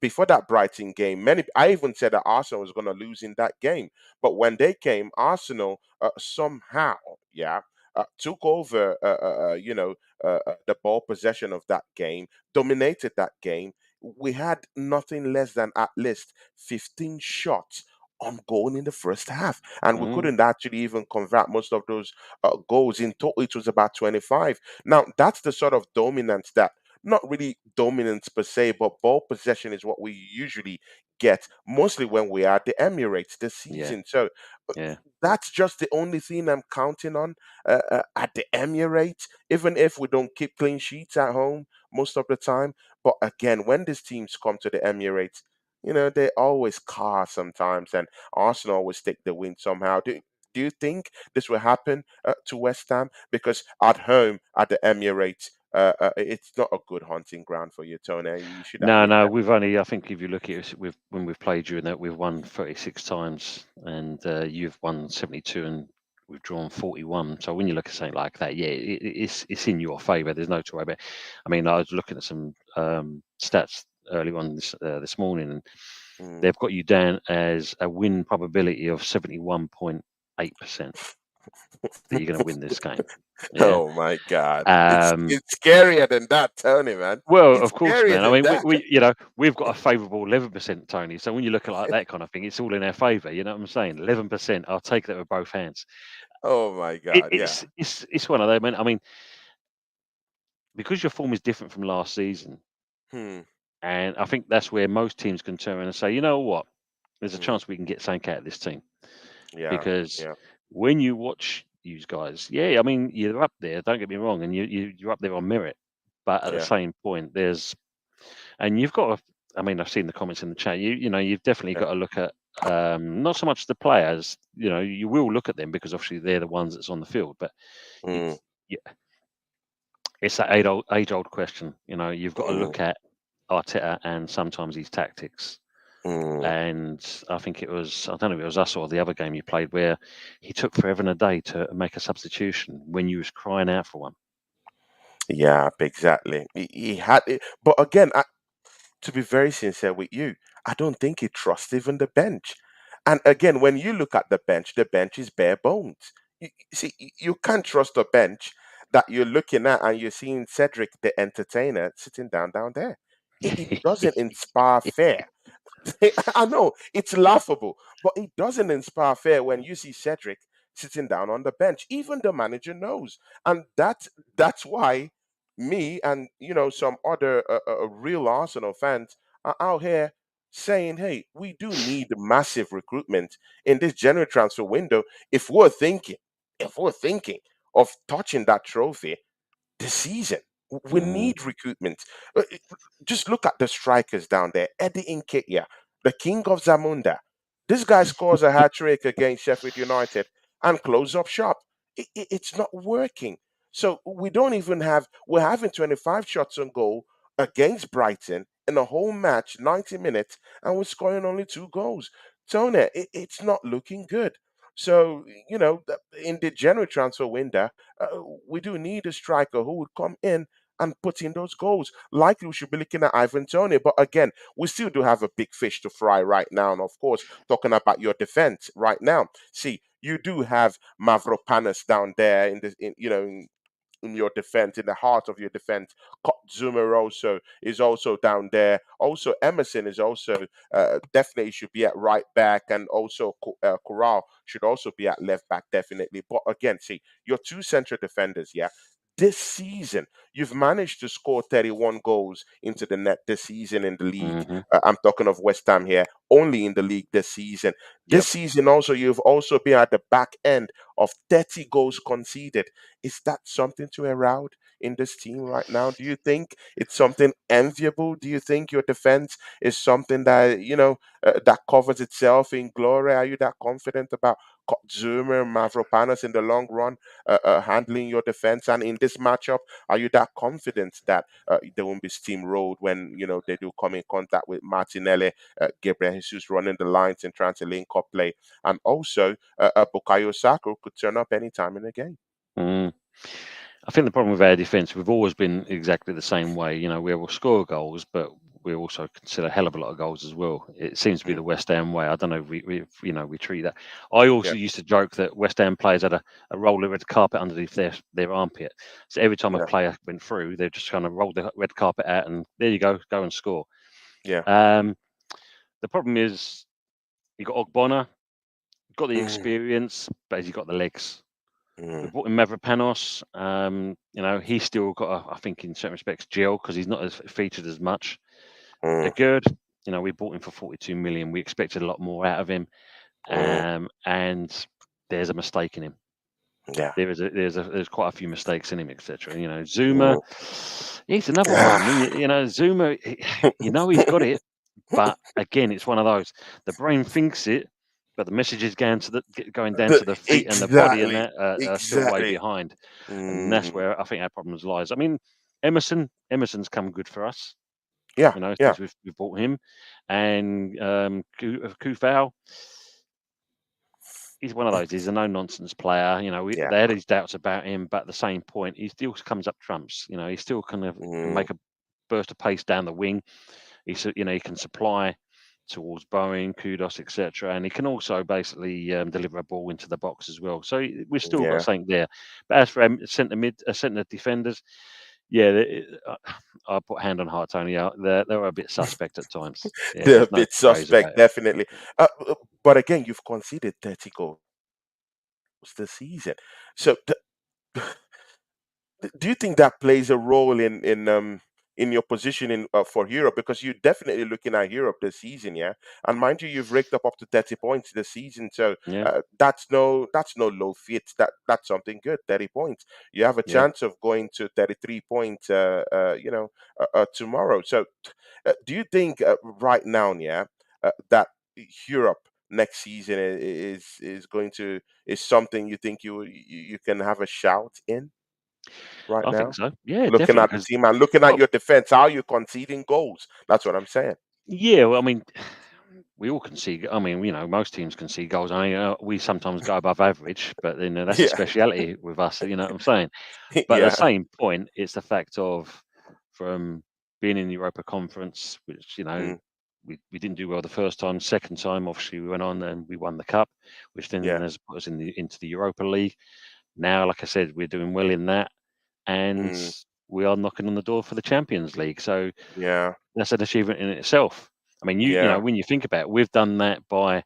Before that Brighton game, I even said that Arsenal was going to lose in that game, but when they came, Arsenal somehow, yeah. Took over, the ball possession of that game, dominated that game. We had nothing less than at least 15 shots on goal in the first half, and we Mm, couldn't actually even convert most of those goals. In total, it was about 25. Now, that's the sort of dominance that, not really dominance per se, but ball possession is what we usually get mostly when we are at the Emirates this yeah, season. So uh, yeah. that's just the only thing I'm counting on at the Emirates, even if we don't keep clean sheets at home most of the time. But again, when these teams come to the Emirates, they always car sometimes, and Arsenal always take the win somehow. Do you think this will happen to West Ham? Because at home at the Emirates, it's not a good hunting ground for you, Tony. You should No, admit no, that. we've only. I think if you look at it, when we've played you in that, we've won 36 times, and you've won 72, and we've drawn 41. So when you look at something like that, yeah, it's in your favour. There's no to worry about. I mean, I was looking at some stats early on this morning, and Mm. they've got you down as a win probability of 71.8% that you're going to win this game. Yeah. Oh my God, it's Um, it's scarier than that, Tony, man. Well, It's of course, scarier man. I than mean, that. we've got a favourable 11%, Tony. So when you look at like that kind of thing, it's all in our favour. You know what I'm saying? 11%. I'll take that with both hands. Oh my It, God, yeah. it's one of them. Man. I mean, because your form is different from last season, Hmm. and I think that's where most teams can turn around and say, you know what, there's a Hmm. chance we can get something out of this team. Yeah. Because Yeah. when you watch these guys, yeah, I mean, you're up there. Don't get me wrong, and you're up there on merit. But at the Yeah. same point, and you've got to, I mean, I've seen the comments in the chat. You've definitely Yeah. got to look at not so much the players. You will look at them because obviously they're the ones that's on the field. But Mm. it's yeah, it's that age old question. You've got to Mm. look at Arteta and sometimes his tactics. Mm. And I think I don't know if it was us or the other game you played where he took forever and a day to make a substitution when you was crying out for one. Yeah. Exactly. He had it, but again, to be very sincere with you, I don't think he trusts even the bench. And again, when you look at the bench is bare bones. You see, you can't trust a bench that you're looking at and you're seeing Cedric the entertainer sitting down there. It doesn't inspire fear. I know it's laughable, but it doesn't inspire fear when you see Cedric sitting down on the bench. Even the manager knows, and that's why me and some other real Arsenal fans are out here saying, "Hey, we do need massive recruitment in this January transfer window if we're thinking of touching that trophy this season. We Mm. need recruitment. Just look at the strikers down there. Eddie Nketiah, the king of Zamunda. This guy scores a hat trick against Sheffield United and close up shop. It's not working. So we don't even have. We're having 25 shots on goal against Brighton. in a whole match, 90 minutes, and we're scoring only 2 goals. Tony, it's not looking good. So, in the January transfer window, we do need a striker who would come in and put in those goals. Likely we should be looking at Ivan Tony, but again, we still do have a big fish to fry right now. And of course, talking about your defense right now, see, you do have Mavropanos down there in your defense, in the heart of your defense. Zuma also is also down there. Also, Emerson is also definitely should be at right back, and also Corral should also be at left back, definitely. But again, see, your two central defenders, yeah. This season, you've managed to score 31 goals into the net this season in the league. Hmm. I'm talking of West Ham here, only in the league this season. This Yep. season, also, you've also been at the back end of 30 goals conceded. Is that something to herald in this team right now? Do you think it's something enviable? Do you think your defense is something that that covers itself in glory? Are you that confident about Zuma and Mavropanos in the long run, handling your defense? And in this matchup, are you that confident that they won't be steamrolled when they do come in contact with Martinelli, Gabriel Jesus running the lines and trying to link up play, and also Bukayo Saka could turn up anytime in the game? Mm. I think the problem with our defence, we've always been exactly the same way. We will score goals, but we also concede a hell of a lot of goals as well. It seems to be Mm, the West Ham way. I don't know if we treat that. I yeah, also used to joke that West Ham players had a roll of red carpet underneath their armpit. So every time a yeah, player went through, they just kind of rolled the red carpet out, and there you go and score. yeah. Um, the problem is you got Ogbonna, got the Mm, experience, but has he got the legs? We mm, bought in Mavropanos. He's still got, I think, in certain respects, gel because he's not as featured as much. mm, Good. We bought him for 42 million. We expected a lot more out of him, mm, and there's a mistake in him. yeah. There's quite a few mistakes in him, etc. Zuma, Mm. he's another one. I mean, Zuma, he's got it, but again, it's one of those. The brain thinks it, but the messages going down to the feet and the body and Exactly, that are still way exactly. behind, and that's Mm, where I think our problems lies. I mean, Emerson's come good for us. yeah, yeah, Since we've bought him, and Kufau, he's one of those. He's a no nonsense player. yeah. They had his doubts about him, but at the same point, he still comes up trumps. He still kind of can Mm, make a burst of pace down the wing. He can supply towards Bowen, Kudos, etc., and he can also basically deliver a ball into the box as well. So we've still got yeah. something there. But as for centre defenders, yeah, I put hand on heart, Tony. They were a bit suspect at times. Yeah, They're a there's no bit two ways about suspect, it. definitely. But again, you've conceded 30 goals this season. So do you think that plays a role in your positioning for Europe? Because you're definitely looking at Europe this season, yeah. And mind you, you've raked up to 30 points this season, so Yeah, that's no low feat. That's something good. 30 points. You have a yeah. chance of going to 33 points. Tomorrow. So, do you think right now, yeah, that Europe next season is going to is something you think you can have a shout in right I think now? so. Yeah, Looking definitely. at the Because team and looking at well, your defense, how are you conceding goals? That's what I'm saying. yeah. Well, I mean, we all can see. I mean, most teams can see goals. I mean, we sometimes go above average, but then that's a Yeah, speciality with us. You know what I'm saying? But at the yeah, same point, it's the fact of from being in the Europa Conference, which mm, we didn't do well the first time. Second time, obviously, we went on and we won the cup, which then yeah, has put us into the Europa League. Now, like I said, we're doing well in that, and mm, we are knocking on the door for the Champions League. So yeah, that's an achievement in itself. I mean, yeah, when you think about it, we've done that by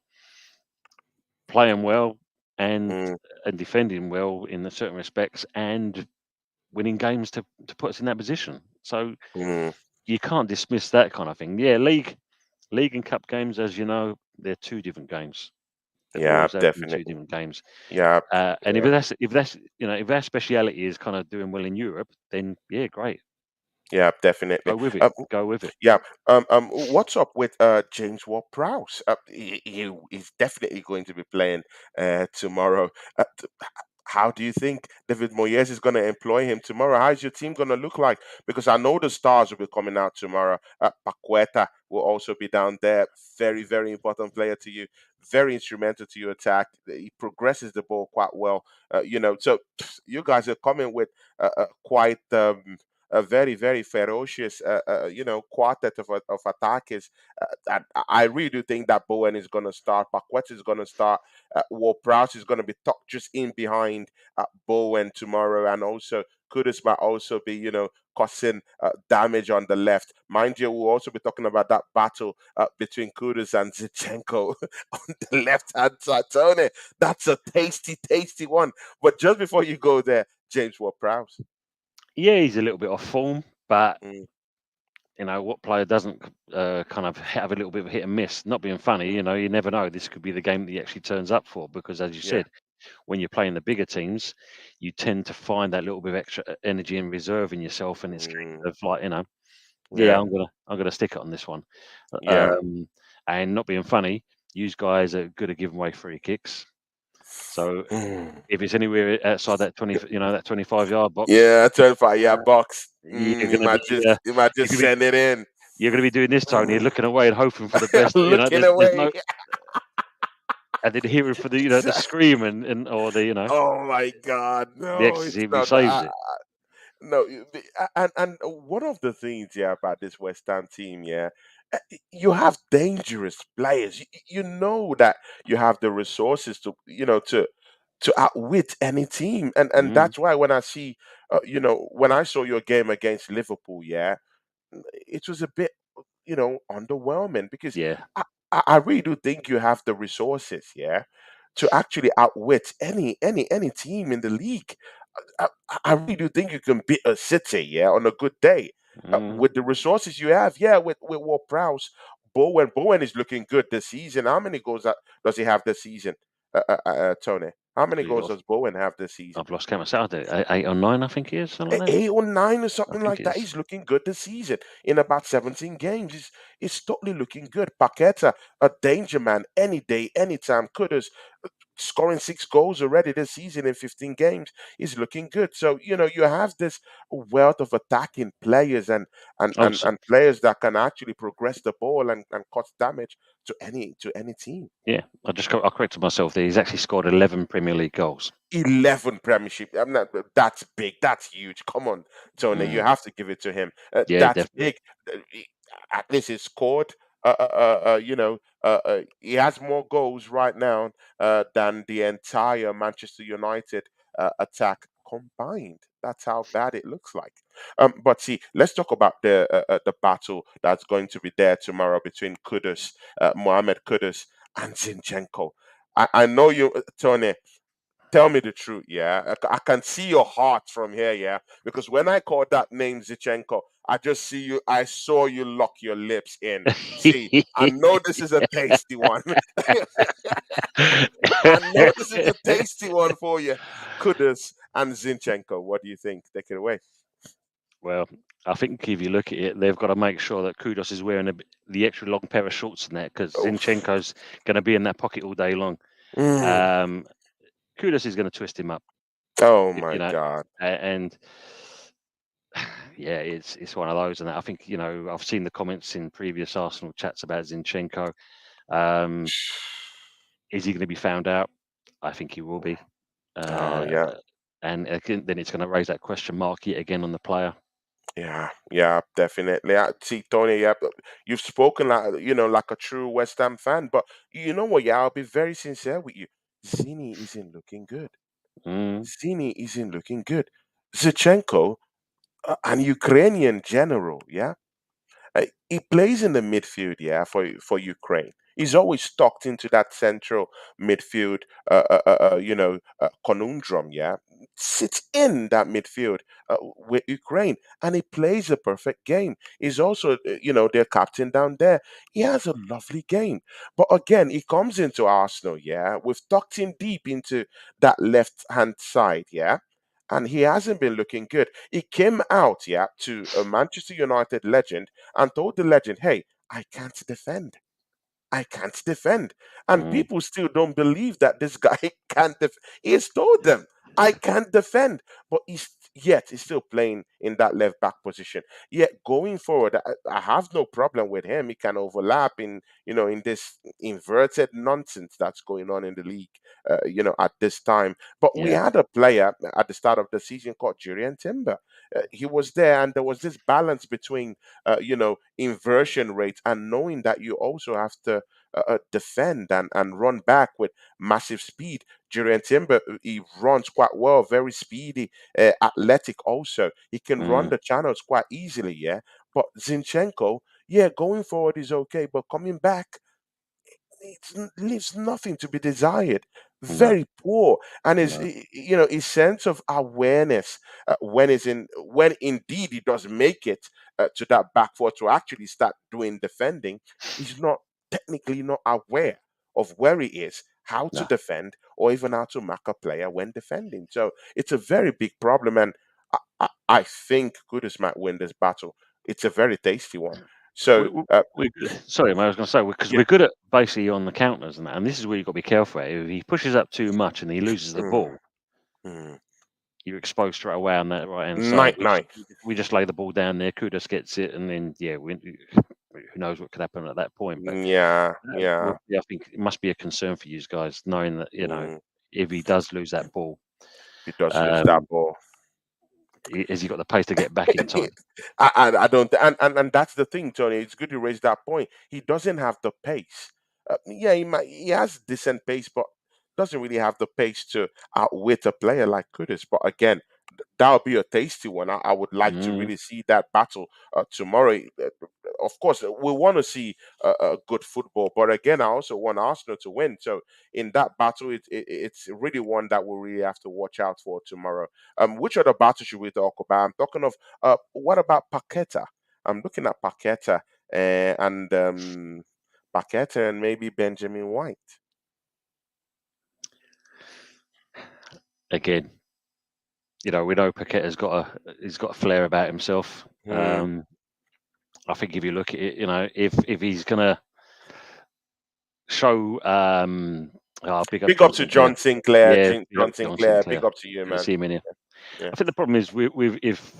playing well and mm, defending well in certain respects and winning games to put us in that position. So mm, you can't dismiss that kind of thing. Yeah, league and cup games, as you know, they're two different games. They've yeah, always have been two definitely. different games. Yeah, And yeah, if our speciality is kind of doing well in Europe, then yeah, great, yeah, definitely. go with it, go with it. Yeah. What's up with James Ward-Prowse? He's definitely going to be playing tomorrow. how do you think David Moyes is going to employ him tomorrow? How is your team going to look like? Because I know the stars will be coming out tomorrow. Paqueta will also be down there. Very, very important player to you. Very instrumental to your attack. He progresses the ball quite well. So you guys are coming with quite a very, very ferocious, quartet of attackers. And I really do think that Bowen is going to start. Paqueta is going to start. Ward Prowse is going to be tucked just in behind Bowen tomorrow, and also Kudus might also be, causing damage on the left. Mind you, we'll also be talking about that battle between Kudus and Zichenko on the left hand side. Tony, that's a tasty, tasty one. But just before you go there, James Ward Prowse. Yeah, he's a little bit off form, but Mm, what player doesn't kind of have a little bit of hit and miss? Not being funny, you never know. This could be the game that he actually turns up for, because, as you yeah. said, when you're playing the bigger teams, you tend to find that little bit of extra energy and reserve in yourself, and it's Mm, kind of like, yeah, yeah. I'm gonna stick it on this one. Yeah. And not being funny, you guys are good at giving away free kicks. So Mm. if it's anywhere outside that 25-yard box, Yeah, 25, yeah, uh, box. you're You gonna be might just you might you're just gonna be send it in. you're gonna be doing this, Tony, looking away and hoping for the best. Looking There's away. no, and then hearing for the the Exa- scream and or Oh my God, the no, it's ecstasy if he not saves that. it. No, and one of the things, yeah, about this West Ham team, yeah, you have dangerous players. You know that you have the resources to, to outwit any team, and Mm, that's why when I see, when I saw your game against Liverpool, yeah, it was a bit, underwhelming because yeah. I really do think you have the resources, yeah, to actually outwit any team in the league. I really do think you can beat a City, yeah, on a good day, Mm, with the resources you have, yeah, with Ward Prowse. Bowen is looking good this season. How many goals does he have this season, Tony? How many we goals got. does Bowen have this season? I've lost count. Saturday, 8 or 9, I think he is, something like that. 8 or 9 or I something think like it that. is. He's looking good this season in about 17 games. He's totally looking good. Paqueta, a danger man, any day, anytime. Kudus scoring 6 goals already this season in 15 games. He's looking good. So, you have this wealth of attacking players and, Oh, and, and players that can actually progress the ball and cause damage to any team. yeah. I corrected myself there. He's actually scored 11 Premier League goals. 11 Premiership. I'm not. That's big. That's huge. Come on, Tony. You Mm, have to give it to him. yeah, That's definitely. big. At least he scored. He has more goals right now than the entire Manchester United attack combined. That's how bad it looks like. But see, let's talk about the battle that's going to be there tomorrow between Mohamed Kudus, and Zinchenko. I know you, Tony. Tell me the truth, yeah. I can see your heart from here, yeah. Because when I called that name Zichenko, I just see you. I saw you lock your lips in. See, I know this is a tasty one. I know this is a tasty one for you. Kudus and Zinchenko. What do you think? Take it away. Well, I think if you look at it, they've got to make sure that Kudos is wearing the extra long pair of shorts in there, because Oof. Zinchenko's going to be in that pocket all day long. Mm. Um, Kudos is going to twist him up, Oh y- my you know, God. and yeah, it's one of those. And I think I've seen the comments in previous Arsenal chats about Zinchenko. Um, is he going to be found out? I think he will be. Oh Uh, yeah. and again, then it's going to raise that question mark yet again on the player. Yeah, yeah, definitely. I see, Tony. Yeah, you've spoken like a true West Ham fan. But you know what? Yeah, I'll be very sincere with you. Zini isn't looking good. Mm, Zini isn't looking good. Zichenko, an Ukrainian general. Yeah, he plays in the midfield, yeah, for Ukraine. He's always tucked into that central midfield, conundrum, yeah. Sits in that midfield with Ukraine, and he plays a perfect game. He's also, their captain down there. He has a lovely game, but again, he comes into Arsenal, yeah. We've tucked him deep into that left hand side, yeah, and he hasn't been looking good. He came out, yeah, to a Manchester United legend and told the legend, "Hey, I can't defend. I can't defend." And mm. people still don't believe that this guy can't defend. He has told them, I can't defend, but he's still playing in that left back position. Yet going forward, I have no problem with him. He can overlap in this inverted nonsense that's going on in the league, at this time. But we Yeah. had a player at the start of the season called Julian Timber. He was there, and there was this balance between, inversion rates and knowing that you also have to defend and run back with massive speed. Julian Timber, he runs quite well, very speedy, athletic also. He can run Mm, the channels quite easily, yeah. But Zinchenko, yeah, going forward is okay, but coming back, it leaves nothing to be desired. no, Very poor, and no. his sense of awareness, when indeed he does make it to that back four to actually start doing defending, he's not technically not aware of where he is, how to No. defend, or even how to mark a player when defending. So it's a very big problem, and I think Kudus might win this battle. It's a very tasty one. We, So we, sorry, mate, I was going to say because yeah. we're good at basically on the counters and this is where you've got to be careful. If he pushes up too much and he loses the Mm, ball, mm. you're exposed straight away on that right hand side. Night night. We just lay the ball down there. Kudos gets it, and then yeah, who knows what could happen at that point. But Yeah, yeah. yeah, I think it must be a concern for you guys knowing that Mm. if he does lose that ball, He does lose that um, ball. has he got the pace to get back in time? I don't, and that's the thing, Tony. It's good you raised that point. He doesn't have the pace. Yeah, he has decent pace, but doesn't really have the pace to outwit a player like Kudus. But again, that would be a tasty one. I would like to Mm, really see that battle tomorrow. Of course, we want to see good football, but again, I also want Arsenal to win. So in that battle, it's really one that we really have to watch out for tomorrow. Which other battle should we talk about? I'm talking of what about Paqueta? I'm looking at Paqueta and Paqueta and maybe Benjamin White. again, we know Paqueta's got a flair about himself. Hmm. I think if you look at it, if he's gonna show, big up Big up John to Sinclair. John Sinclair. Yeah, big up John John Sinclair. Sinclair. Big up to you, Good to man. see him in here. Yeah. I think the problem is with if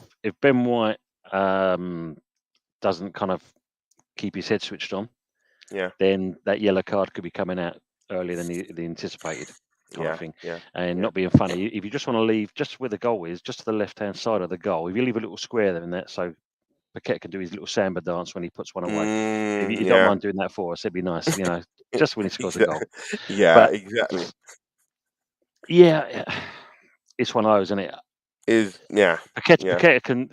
Ben White doesn't kind of keep his head switched on, Yeah. then that yellow card could be coming out earlier than the anticipated kind of Yeah. thing. Yeah. And Yeah. not being funny, if you just want to leave just where the goal is, just to the left hand side of the goal, if you leave a little square there in that, so Paquette can do his little samba dance when he puts one away. If you don't Yeah. mind doing that for us, it'd be nice, just when he scores a goal. Exactly. Yeah. But Exactly. yeah, it's one of those, isn't it? Yeah. Paquette, Yeah. Paquette can,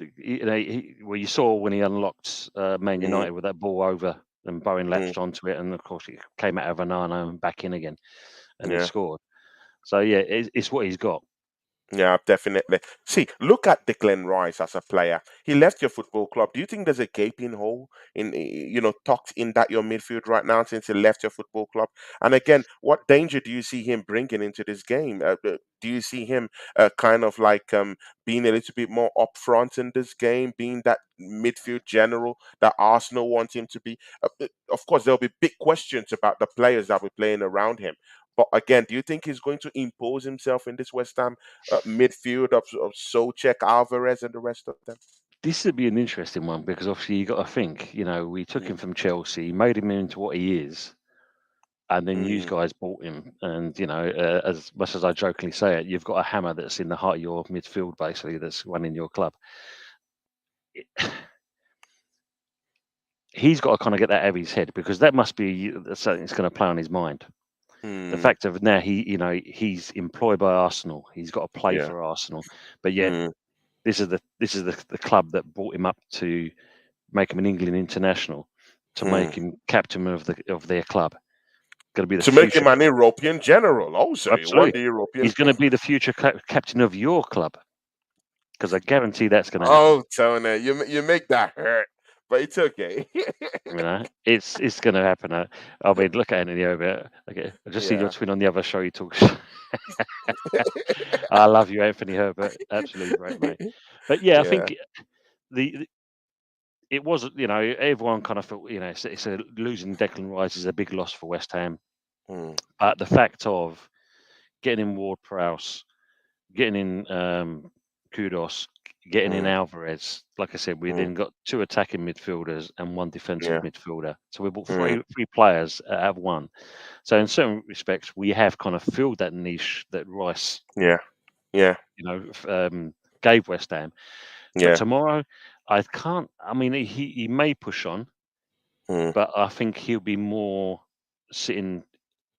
well, you saw when he unlocked Man Mm, United with that ball over and Bowen mm, latched onto it, and of course it came out of Vanana and back in again, and he yeah. scored. So yeah, it's what he's got. Yeah, definitely. See, look at Declan Rice as a player. He left your football club. Do you think there's a gaping hole tucked in that your midfield right now since he left your football club? And again, what danger do you see him bringing into this game? Do you see him kind of like being a little bit more upfront in this game, being that midfield general that Arsenal want him to be? Of course, there'll be big questions about the players that will be playing around him. But again, do you think he's going to impose himself in this West Ham midfield of Socek, Alvarez, and the rest of them? This would be an interesting one because obviously you got to think. We took Mm, him from Chelsea, made him into what he is, and then you mm, guys bought him. And as much as I jokingly say it, you've got a hammer that's in the heart of your midfield, basically, that's running your club. He's got to kind of get that out of his head because that must be something that's going to play on his mind. The mm, fact of now he's employed by Arsenal. He's got to play yeah. for Arsenal, but yet Mm, this is the club that brought him up to make him an England international, to mm. make him captain of their club. Going to be the To make future. him an European general, also, he won Absolutely, the European he's going to thing. be the future captain of your club because I guarantee that's going to happen. Oh, Tony, you make that hurt, but it's okay. It's going to happen. I mean, look at Anthony over. Okay, I just see your Yeah, twin on the other show. He talks. I love you, Anthony Herbert. Absolutely great, mate. But yeah, I yeah. think the it was, everyone kind of felt, it's a losing Declan Rice is a big loss for West Ham. Mm, But the fact of getting in Ward Prowse, getting in Kudos, getting in Mm, Alvarez. Like I said, we mm, then got 2 attacking midfielders and 1 defensive yeah. midfielder. So we bought Mm, three players out of 1. So in certain respects, we have kind of filled that niche that Rice, yeah. Yeah. gave West Ham. But Yeah. tomorrow, I can't. I mean, he may push on, Mm, but I think he'll be more sitting,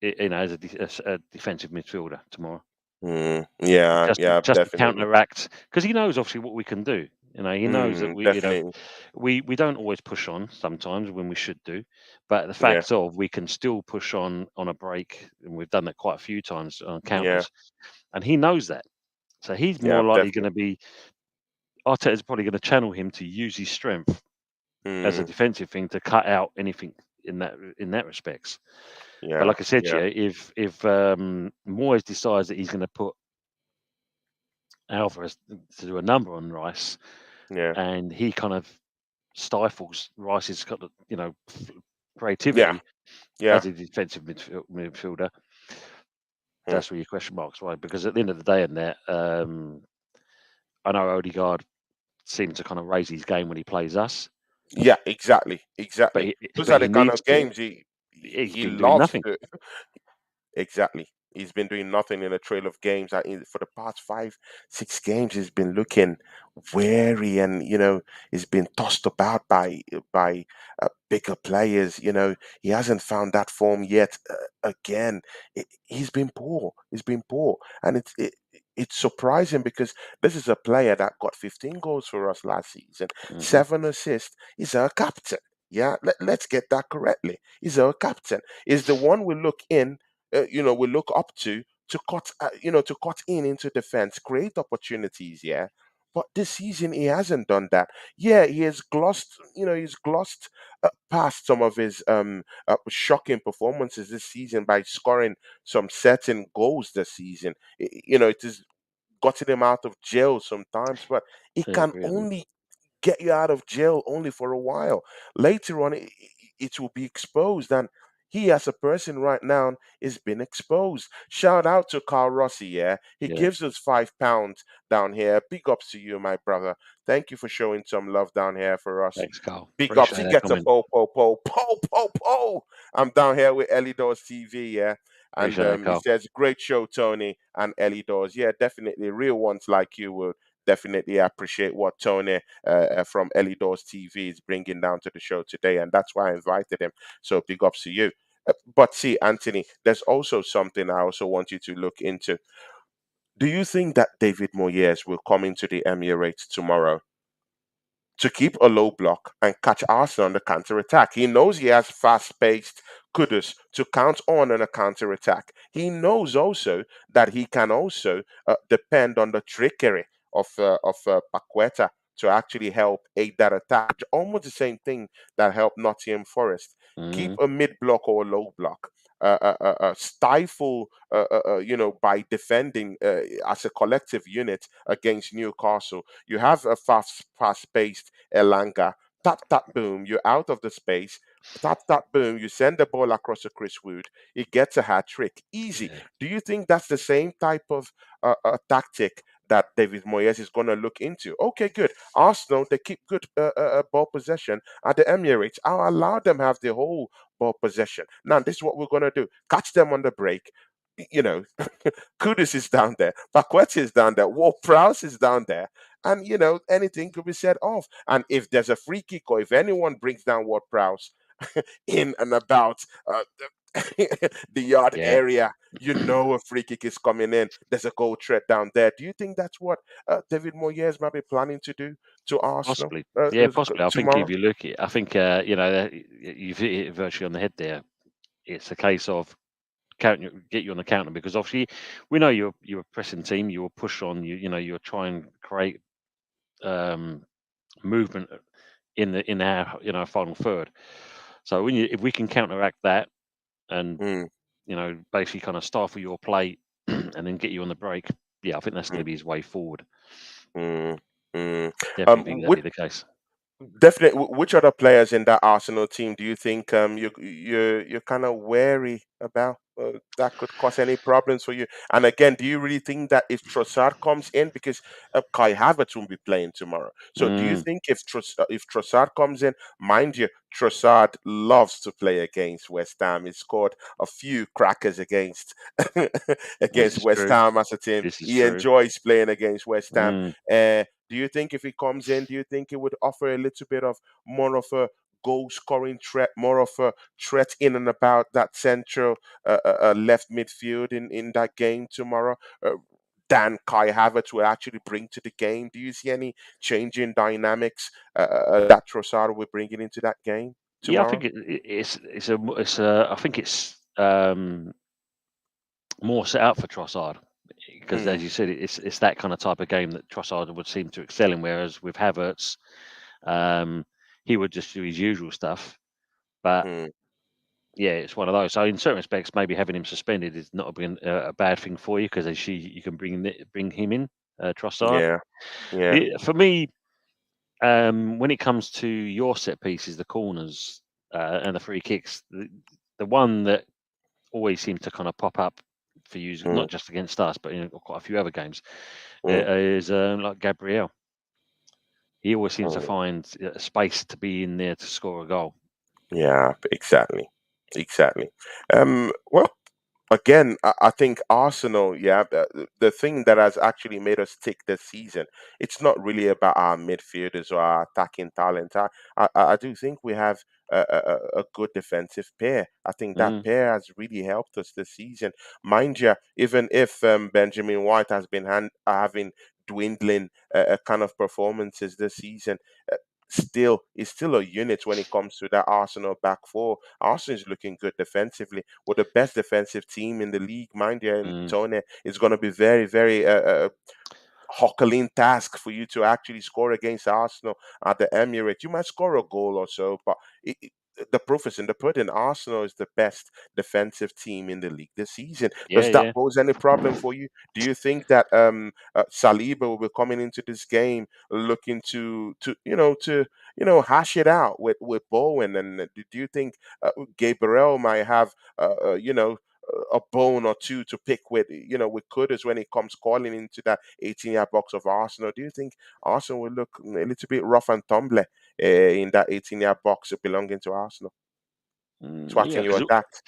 as a defensive midfielder tomorrow, yeah. Yeah. just to Definitely. counteract, because he knows obviously what we can do. He knows that Definitely. we don't always push on sometimes when we should do, but the Yeah. fact of we can still push on a break, and we've done that quite a few times on Yeah. counters, and he knows that. So he's Yeah. more likely going Definitely. to be. Arteta's probably going to channel him to use his strength as a Mm, defensive thing to cut out anything in that respects. But yeah. like I said to Yeah. you, if Moyes decides that he's going to put Alvarez to do a number on Rice, Yeah. and he kind of stifles Rice's Yeah. creativity Yeah. as a defensive midfielder, Mm. that's where your question marks, right? Because at the end of the day, in there, I know Odegaard seems to kind of raise his game when he plays us, Yeah. Exactly. but Exactly. he Those but are he the kind needs of to. games He's he been doing loves nothing. to. Exactly. He's been doing nothing in a trail of games. For the past 5, 6 games, he's been looking wary, and he's been tossed about by bigger players. He hasn't found that form yet. Again, he's been poor. He's been poor, and it's surprising because this is a player that got 15 goals for us last season, Hmm. 7 assists. He's our captain. Yeah, let's get that correctly. He's our captain. Is the one we look in we look up to cut to cut in into defense, create opportunities. Yeah, but this season he hasn't done that. Yeah, he has glossed he's glossed past some of his shocking performances this season by scoring some certain goals this season. It has gotten him out of jail sometimes, but it Yeah, can really. only get you out of jail only for a while. Later on, it will be exposed, and he, as a person right now, is being exposed. Shout out to Carl Rossi, yeah. He Yeah. gives us £5 down here. Big ups to you, my brother. Thank you for showing some love down here for us. Thanks, Carl. Big ups. Appreciate He that gets a comment. po. I'm down here with Ellie Dawes TV, yeah. And Appreciate that, he Carl. says, great show, Tony and Ellie Dawes. Yeah, definitely. Real ones like you will definitely appreciate what Tony from Ellie Dawes TV is bringing down to the show today. And that's why I invited him. So big ups to you. But see, Anthony, there's also something I also want you to look into. Do you think that David Moyes will come into the Emirates tomorrow to keep a low block and catch Arsenal on the counter attack? He knows he has fast paced Kudus to count on a counter attack. He knows also that he can also depend on the trickery of Paqueta to actually help aid that attack. Almost the same thing that helped Nottingham Forest. Keep Hmm. a mid block or a low block. Stifle, by defending as a collective unit against Newcastle. You have a fast-paced Elanga. Tap, tap, boom, you're out of the space. Tap, tap, boom, you send the ball across to Chris Wood. He gets a hat trick. Easy. Yeah. Do you think that's the same type of tactic that David Moyes is going to look into? Okay, good. Arsenal, they keep good ball possession at the Emirates. I'll allow them have the whole ball possession. Now, this is what we're going to do. Catch them on the break. Kudus is down there. Paqueta is down there. Ward Prowse is down there. And, anything could be set off. And if there's a free kick or if anyone brings down Ward Prowse in and about the yard Yeah. area, a free kick is coming in. There's a goal threat down there. Do you think that's what David Moyes might be planning to do to Arsenal Possibly. Yeah, possibly. I think if tomorrow? you look at, I think you've hit it virtually on the head there. It's a case of get you on the counter, because obviously we know you're a pressing team. You'll push on. You'll try and create um, movement in our final third. So if we can counteract that and Mm, basically kind of stifle your play and then get you on the break, yeah, I think that's going mm, to be his way forward. mm, mm. Definitely think that'd With be the case. Definitely. Which other players in that Arsenal team do you think you're kind of wary about that could cause any problems for you? And again, do you really think that if Trossard comes in, because Kai Havertz will be playing tomorrow, so do you Mm, think if Trossard comes in, mind you, Trossard loves to play against West Ham. He scored a few crackers against this against is West true. Ham as a team. This is He true. enjoys playing against West Ham. Mm, Do you think if he comes in, do you think it would offer a little bit of more of a goal scoring threat, more of a threat in and about that central left midfield in that game tomorrow? Than Kai Havertz will actually bring to the game. Do you see any change in dynamics that Trossard will bring into that game yeah, I tomorrow? think I think it's more set up for Trossard because, Mm, as you said, it's that kind of type of game that Trossard would seem to excel in. Whereas with Havertz, um, he would just do his usual stuff. But mm, yeah, it's one of those. So in certain respects, maybe having him suspended is not a bad thing for you because you can bring him in, Trossard. yeah, yeah. For me, when it comes to your set pieces, the corners and the free kicks, the one that always seems to kind of pop up for you, Mm, not just against us, but in quite a few other games, mm, is like Gabriel. He always seems to mm. find space to be in there to score a goal. Yeah, exactly, exactly. Well, again, I think Arsenal, yeah, the thing that has actually made us tick this season, it's not really about our midfielders or our attacking talent. I do think we have a good defensive pair. I think that Mm, pair has really helped us this season. Mind you, even if Benjamin White has been having dwindling kind of performances this season, uh, still is still a unit when it comes to that Arsenal back four. Arsenal is looking good defensively. We're the best defensive team in the league, mind you. And mm. Tony, it's going to be very, very Hockling task for you to actually score against Arsenal at the Emirates. You might score a goal or so, but the proof is in the pudding. Arsenal is the best defensive team in the league this season. Yeah, Does that yeah. pose any problem for you? Do you think that Saliba will be coming into this game looking to hash it out with Bowen? And do you think Gabriel might have a bone or two to pick with Kudus when it comes calling into that 18-yard box of Arsenal? Do you think Arsenal will look a little bit rough and tumble in that 18-yard box belonging to Arsenal, Yeah, swatting your because attacks?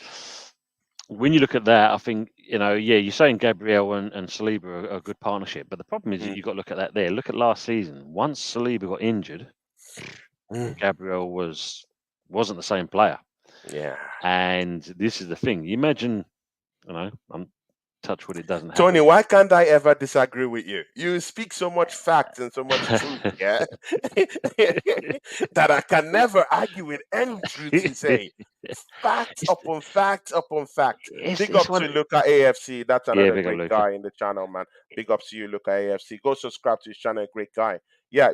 when you look at that, I think, yeah, you're saying Gabriel and Saliba are a good partnership, but the problem is Mm, you've got to look at that there. Look at last season. Once Saliba got injured, mm, Gabriel wasn't the same player. yeah. And this is the thing. You imagine, I'm touch wood, it doesn't Tony, happen. why can't I ever disagree with you? You speak so much fact and so much truth, yeah, that I can never argue with any truth you say. Fact it's upon fact upon fact. Big it's up one. to Luca AFC. That's Yeah, another big up great Luca. guy in the channel, man. Big ups to you, Luca AFC. Go subscribe to his channel. Great guy. Yeah,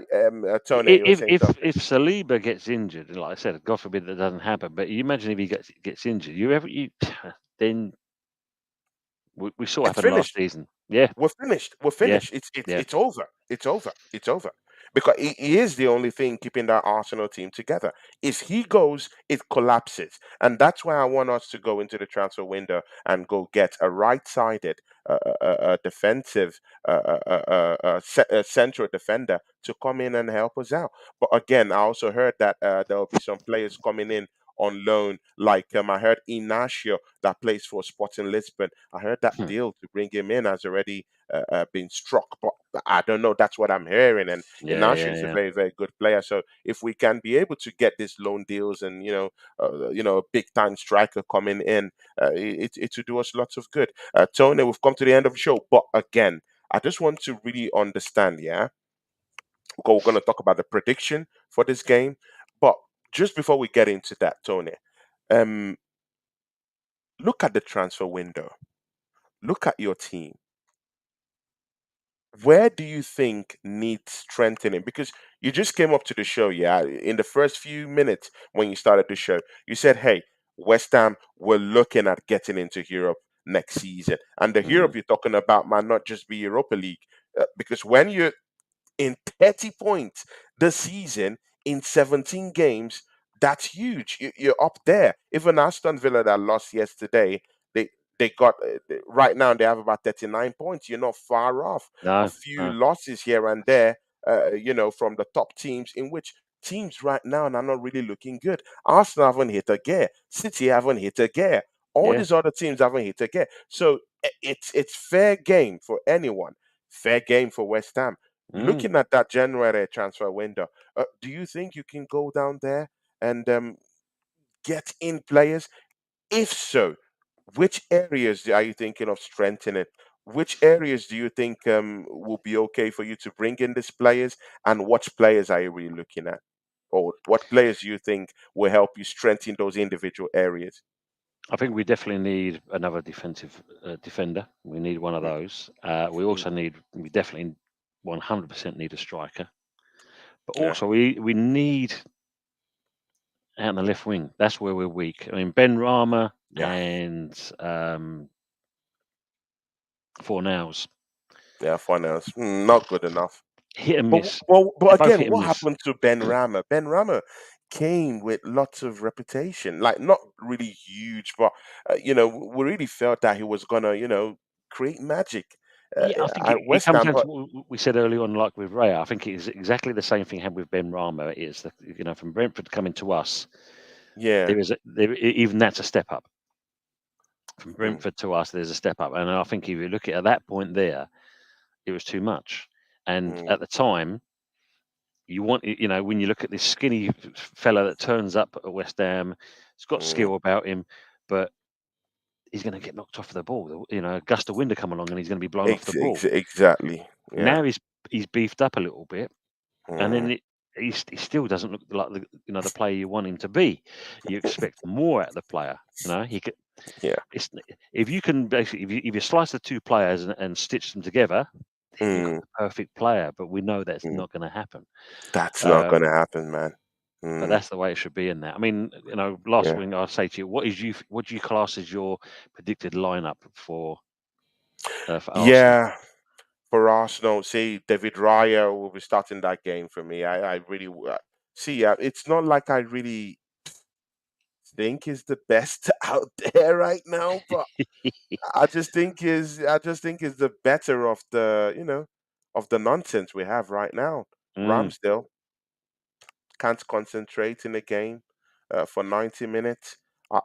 Tony, you were saying something. If Saliba gets injured, and like I said, God forbid that doesn't happen, but you imagine if he gets injured, then we saw what It's happened last finished. season. Yeah, We're finished. We're yeah, finished. It's yeah. it's over. It's over. It's over. Because he is the only thing keeping that Arsenal team together. If he goes, it collapses, and that's why I want us to go into the transfer window and go get a right-sided, defensive, central defender to come in and help us out. But again, I also heard that there will be some players coming in on loan, like I heard Inacio that plays for Sporting Lisbon. I heard that Hmm. deal to bring him in has already been struck, but I don't know. That's what I'm hearing, and Yeah, Inacio yeah, is a yeah. very, very good player. So if we can be able to get these loan deals and a big time striker coming in, it will do us lots of good. Tony, we've come to the end of the show, but again, I just want to really understand. Yeah, we're going to talk about the prediction for this game, but just before we get into that, Tony, um, look at the transfer window. Look at your team. Where do you think needs strengthening? Because you just came up to the show, yeah. In the first few minutes when you started the show, you said, "Hey, West Ham, we're looking at getting into Europe next season." And the Mm, Europe you're talking about might not just be Europa League, because when you're in 30 points this season, in 17 games, that's huge. You're up there. Even Aston Villa that lost yesterday, they they got right now they have about 39 points. You're not far off. A No, few no, losses here and there, from the top teams, in which teams right now are not really looking good. Arsenal haven't hit a gear. City haven't hit a gear. All yeah, these other teams haven't hit a gear. So it's fair game for anyone. Fair game for West Ham. mm. Looking at that January transfer window, do you think you can go down there and get in players? If so, which areas are you thinking of strengthening? Which areas do you think will be okay for you to bring in these players? And what players are you really looking at? Or what players do you think will help you strengthen those individual areas? I think we definitely need another defensive defender. We need one of Mm, those. We mm, also need, we definitely 100% need a striker. But yeah, also, we need out in the left wing. That's where we're weak. I mean, Ben Rama yeah, and Fornals, yeah. Finance, not good enough. hit and But miss. but They're both again, hit and what miss. happened to Ben Rama? Ben Rama came with lots of reputation, like not really huge, but we really felt that he was gonna, create magic Yeah, I think at it West comes Ham. down to But what we said earlier on, like with Ray. I think it is exactly the same thing happened with Ben Rama. It is that, from Brentford coming to us, yeah, even that's a step up. From mm, Brentford to us, there's a step up, and I think if you look at that point there, it was too much. And mm, at the time, when you look at this skinny fella that turns up at West Ham, he's got mm, skill about him, but he's going to get knocked off the ball. A gust of wind will come along, and he's going to be blown off the ball. exactly. Yeah. Now he's beefed up a little bit, and Mm, then he still doesn't look like the player you want him to be. You expect more out of the player. He could. yeah. It's, if you can basically, if you slice the two players and stitch them together, then you've got Mm, the perfect player. But we know that's mm. not going to happen. That's not Um, gonna happen, man. but Mm, that's the way it should be in that. I mean, last yeah. thing I'll say to you, what do you class as your predicted lineup for Arsenal? Yeah. For Arsenal, see, David Raya will be starting that game for me. I really see. It's not like I really think is the best out there right now, but I just think is the better of the nonsense we have right now. Mm, Ramsdale can't concentrate in the game for 90 minutes.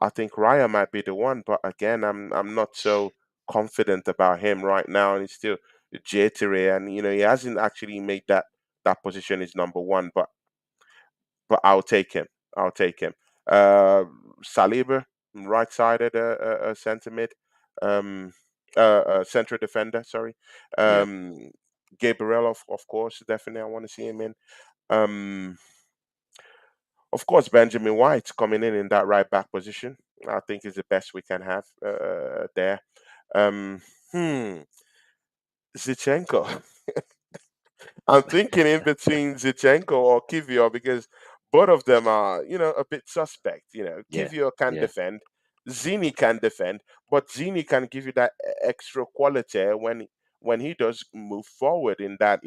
I think Raya might be the one, but again, I'm not so confident about him right now, and he's still jittery, and he hasn't actually made that position his number one. But I'll take him. I'll take him. Uh, Saliba, right-sided centre mid, um, central defender. Sorry. yeah, Gabriel, of course, definitely. I want to see him in. Um, of course, Benjamin White coming in that right back position. I think is the best we can have there. Um, hmm, Zichenko. I'm thinking in between Zichenko or Kivio because both of them are, a bit suspect. yeah, Kivio can yeah. defend, Zini can defend, but Zini can give you that extra quality when he does move forward in that,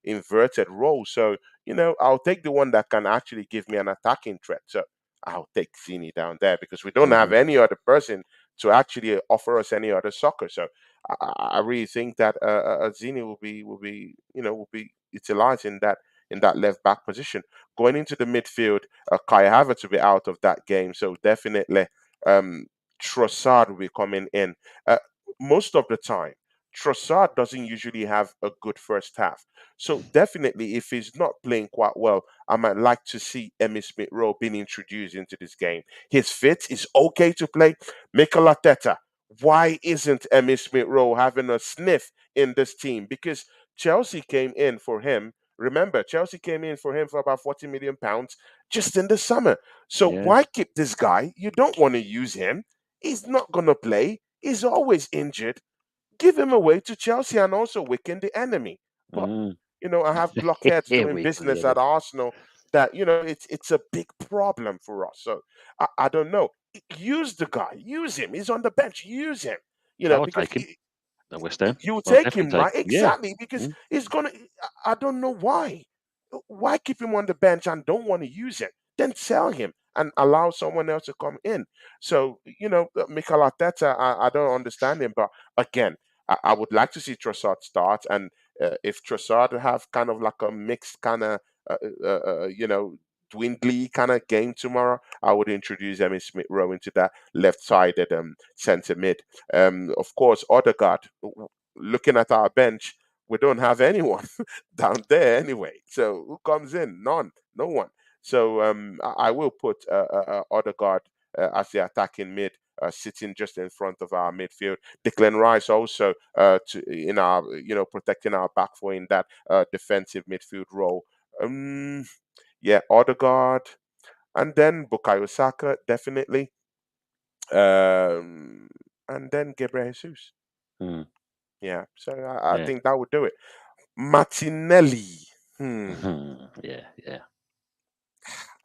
inverted role. So, I'll take the one that can actually give me an attacking threat. So I'll take Zini down there because we don't have Hmm. any other person to actually offer us any other soccer. So I really think that Zini will be utilized in that left back position. Going into the midfield, Kai Havertz will be out of that game, so definitely um, Trossard will be coming in. Uh, Most of the time, Trossard doesn't usually have a good first half, so definitely if he's not playing quite well, I might like to see Emmy Smith Rowe being introduced into this game. His fit is okay to play. Mikel Arteta, why isn't Emmy Smith Rowe having a sniff in this team? Because Chelsea came in for him. Remember, Chelsea came in for him for about £40 million just in the summer. So Yeah. why keep this guy? You don't want to use him. He's not going to play. He's always injured. Give him away to Chelsea and also weaken the enemy. But Mm. I have blockheads Here doing we can business get at it. Arsenal that it's a big problem for us. So I don't know. Use the guy. Use him. He's on the bench. Use him. I'll Because take him at West Ham. you I'll take definitely him take right him. Yeah. exactly because Mm. he's gonna. I don't know why. Why keep him on the bench and don't want to use him? Then sell him and allow someone else to come in. So, Mikel Arteta, I don't understand him. But again, I would like to see Trossard start. And if Trossard have kind of like a mixed kind of, uh, uh, dwindly kind of game tomorrow, I would introduce Emmy Smith Rowe into that left-sided centre mid. Of course, Odegaard. Looking at our bench, we don't have anyone down there anyway. So who comes in? None. No one. So I will put Odegaard as the attacking mid, sitting just in front of our midfield. Declan Rice also in our protecting our back four in that defensive midfield role. Um, yeah, Odegaard, and then Bukayo Saka definitely, um, and then Gabriel Jesus. Mm. Yeah, so I Yeah. think that would do it. Martinelli. Yeah. Yeah.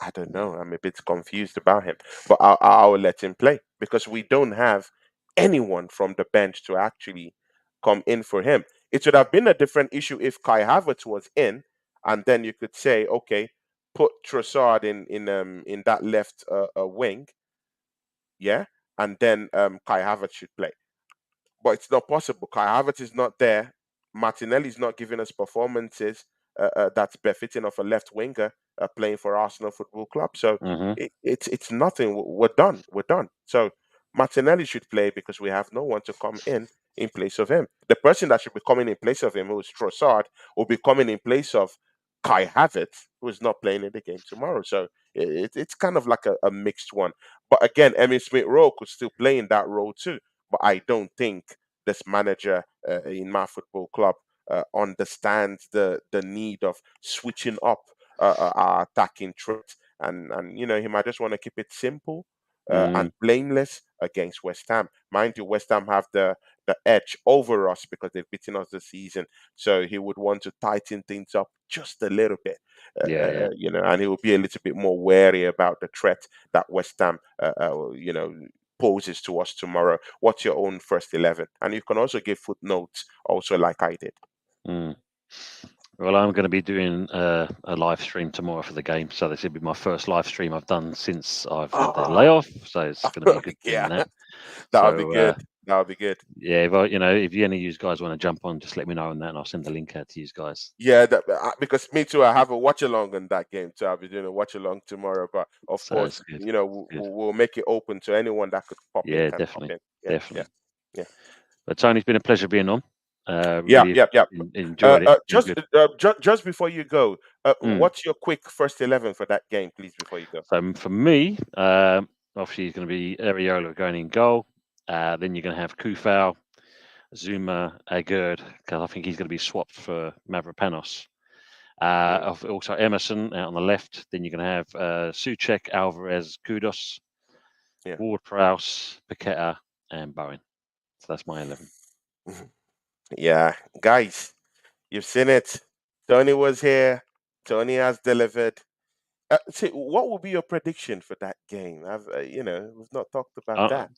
I don't Yeah. know. I'm a bit confused about him, but I'll let him play because we don't have anyone from the bench to actually come in for him. It would have been a different issue if Kai Havertz was in, and then you could say, okay, put Trossard in that left wing, yeah, and then Kai Havertz should play. But it's not possible. Kai Havertz is not there. Martinelli's not giving us performances that's befitting of a left winger playing for Arsenal Football Club. So Hmm. it's nothing. We're done. We're done. So Martinelli should play because we have no one to come in place of him. The person that should be coming in place of him, who is Trossard, will be coming in place of Kai Havertz, who is not playing in the game tomorrow. So it's kind of like a mixed one. But again, Emmy Smith Rowe could still play in that role too. But I don't think this manager in my football club understands the need of switching up our attacking threat, and he might just want to keep it simple and Mm. blameless against West Ham. Mind you, West Ham have the edge over us because they've beaten us this season, so he would want to tighten things up just a little bit. Yeah. Yeah. And he will be a little bit more wary about the threat that West Ham, poses to us tomorrow. What's your own first 11? And you can also give footnotes, also like I did. Mm. Well, I'm going to be doing a live stream tomorrow for the game, so this will be my first live stream I've done since I've had the Oh, layoff. So it's going to be good doing yeah, that. that would be So good. That would be good. yeah, if if any of you guys want to jump on, just let me know on that, and I'll send the link out to you guys. Yeah, because me too. I have a watch along on that game too. I'll be doing a watch along tomorrow. But of So course, it's good, good. we'll make it open to anyone that could pop in. Yeah, Can pop definitely, in. Yeah, yeah, definitely. yeah, But Tony, it's been a pleasure being on. yeah, Really yeah, yeah. enjoyed it. Been Just good. just before you go, Mm. what's your quick first 11 for that game, please? Before you go. So for me, obviously, it's going to be Ariola going in goal. Then you're going to have Kufau, Zuma, Agerd, because I think he's going to be swapped for Mavropanos. Mm, Also Emerson out on the left. Then you're going to have Suchek, Alvarez, Kudos, yeah. Ward-Prowse, Paqueta, and Bowen. So that's my 11. Yeah, guys, you've seen it. Tony was here. Tony has delivered. See, what will be your prediction for that game? We've not talked about Uh, that.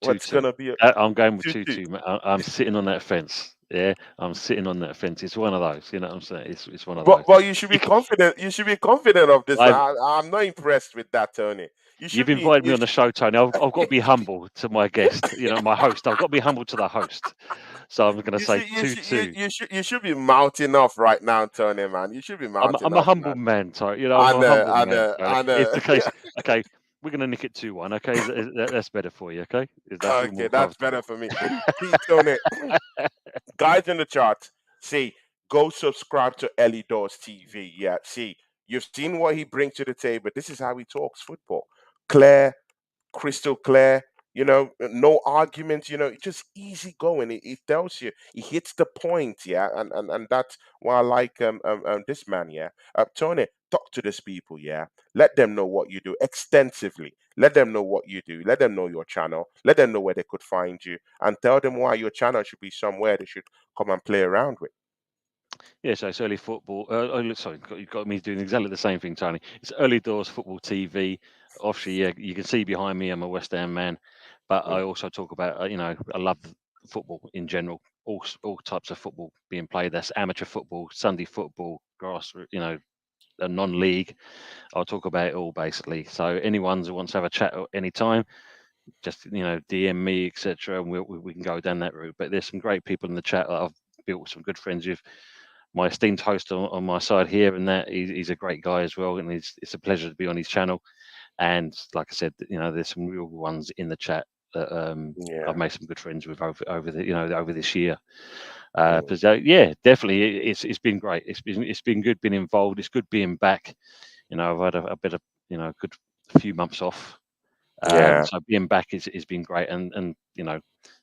What's 2-2. gonna be a I'm going with 2-2? 2-2. I'm sitting on that fence. Yeah, I'm sitting on that fence. It's one of those. You know what I'm saying? It's one of those. But you should You be confident. You should be confident of this one. I've I'm not impressed with that, Tony. You You've should be. invited me on the show, Tony. I've got to be humble to my guest. My host. I've got to be humble to the host. So I'm going to You say see, 2-2. you should be mounting off right now, Tony. Man, you should be mounting I'm a off, humble man. man, Tony. I'm I a know, humble I man, know, Tony. I It's know. the case. Okay, we're going to nick it 2-1. Okay, that's better for you. Okay, I feel Okay, more that's comfortable. better for me. See, Tony, guys in the chat, see, go subscribe to Ellie Doors TV. Yeah, see, you've seen what he brings to the table. This is how he talks football. Clear, crystal clear, no arguments, just easy going. It tells you, he hits the point, yeah, and that's why I like this man, yeah. Tony, talk to these people, yeah. Let them know what you do extensively. Let them know what you do. Let them know your channel. Let them know where they could find you, and tell them why your channel should be somewhere they should come and play around with. Yeah, so it's early football. Sorry, you got me doing exactly the same thing, Tony. It's early doors football TV. Obviously, yeah, you can see behind me, I'm a West Ham man, but I Mm. also talk about, I love football in general. All types of football being played. That's amateur football, Sunday football, grassroots, a non-league, I'll talk about it all basically. So anyone who wants to have a chat at any time, just DM me, etc., and we can go down that route. But there's some great people in the chat that I've built some good friends with. My esteemed host on my side here, and that he's a great guy as well, and it's a pleasure to be on his channel. And like I said, there's some real ones in the chat that I've made some good friends with over this year. But yeah, definitely, it's been great. It's been good being involved. It's good being back. I've had a bit of good few months off. So being back has been great, and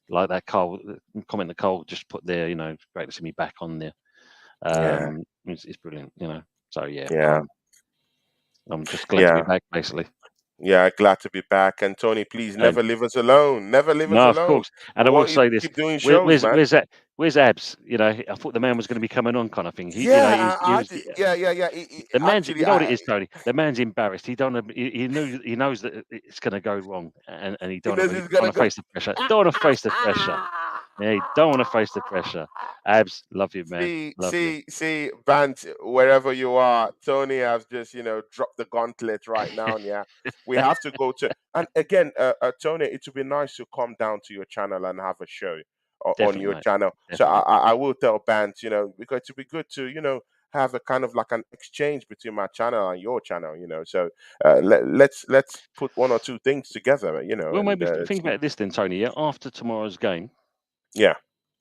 like that Carl comment that Carl just put there, great to see me back on there. It's brilliant, So yeah, I'm just glad to be back, basically. Yeah, glad to be back. And Tony, please never leave us alone. Never leave us No, of alone. course. We And I will want you say to this: keep doing shows, man. where's Abs? I thought the man was going to be coming on, kind of thing. Yeah, He was. yeah. The man's, Actually, you know what it is, Tony. The man's embarrassed. He knows that it's going to go wrong, and he he don't knows want he's gonna to go. face the pressure. Don't want to face the pressure. Yeah, he don't want to face the pressure. Abs, love you, man. Love you. See, Bant, wherever you are, Tony has just, dropped the gauntlet right now. Yeah, we have to go to, and again, Tony, it would be nice to come down to your channel and have a show on Definitely, your mate. channel. So Definitely. I will tell Bant, because it would be good to, have a kind of like an exchange between my channel and your channel. So let's put one or two things together. Well, And maybe think about this then, Tony. Yeah, after tomorrow's game, yeah.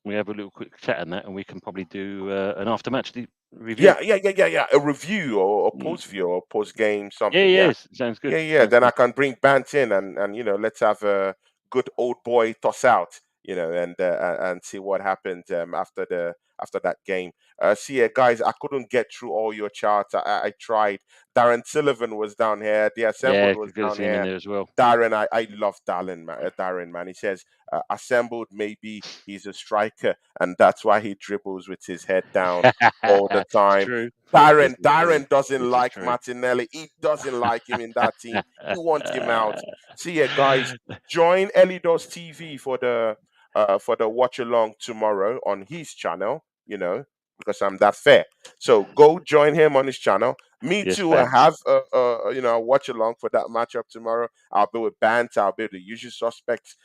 we have a little quick chat on that, and we can probably do an after-match review. Yeah. A review or a Mm. post view or post game Yeah, something. Yeah, yes, sounds good. yeah. Sounds Then I good. can bring Bant in and let's have a good old boy toss out. And see what happens after that game. See, guys, I couldn't get through all your charts. I tried. Darren Sullivan was down here. The Yeah, assembled was good to down see him in here. there as well. Darren, I love Darren, man. Darren, man. He says assembled. Maybe he's a striker, and that's why he dribbles with his head down all the It's time. true. This is true. Darren doesn't This is like true. Martinelli. He doesn't like him in that team. He wants him out. See ya, guys. Join Elidos TV for the watch along tomorrow on his channel. Because I'm that fair. So go join him on his channel. Me Yes, too. I Babs. have a watch along for that matchup tomorrow. I'll be with Bant. I'll be with the usual suspects.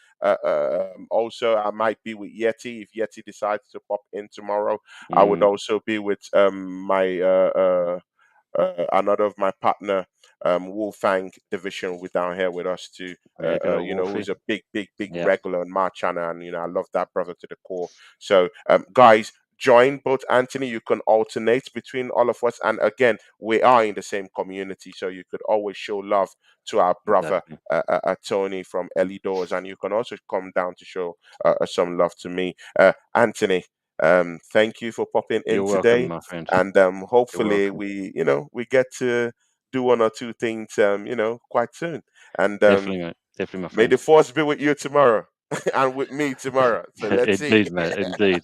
Also, I might be with Yeti if Yeti decides to pop in tomorrow. I would also be with my another of my partner, Wolfang Division, with down here with us too. Yeah, good old Who's Wolfie. a big Yeah, regular on my channel, and I love that brother to the core. So, guys, join both Anthony. You can alternate between all of us, and again, we are in the same community, so you could always show love to our brother exactly. Tony from Ellie Doors, and you can also come down to show some love to me, Anthony. Thank you for popping in You're welcome, today, my friend. and You're hopefully welcome. we get to do one or two things quite soon. And Definitely, mate. Definitely, my may friend. the force be with you tomorrow and with me tomorrow. So let's see. Indeed, mate. Indeed.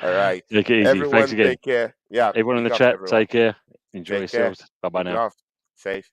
All right, Take it easy. Thanks everyone, again. take care. Yeah, Everyone in the big up chat, everyone. take care. Enjoy Take care. yourselves. Bye bye Big now. love. Safe.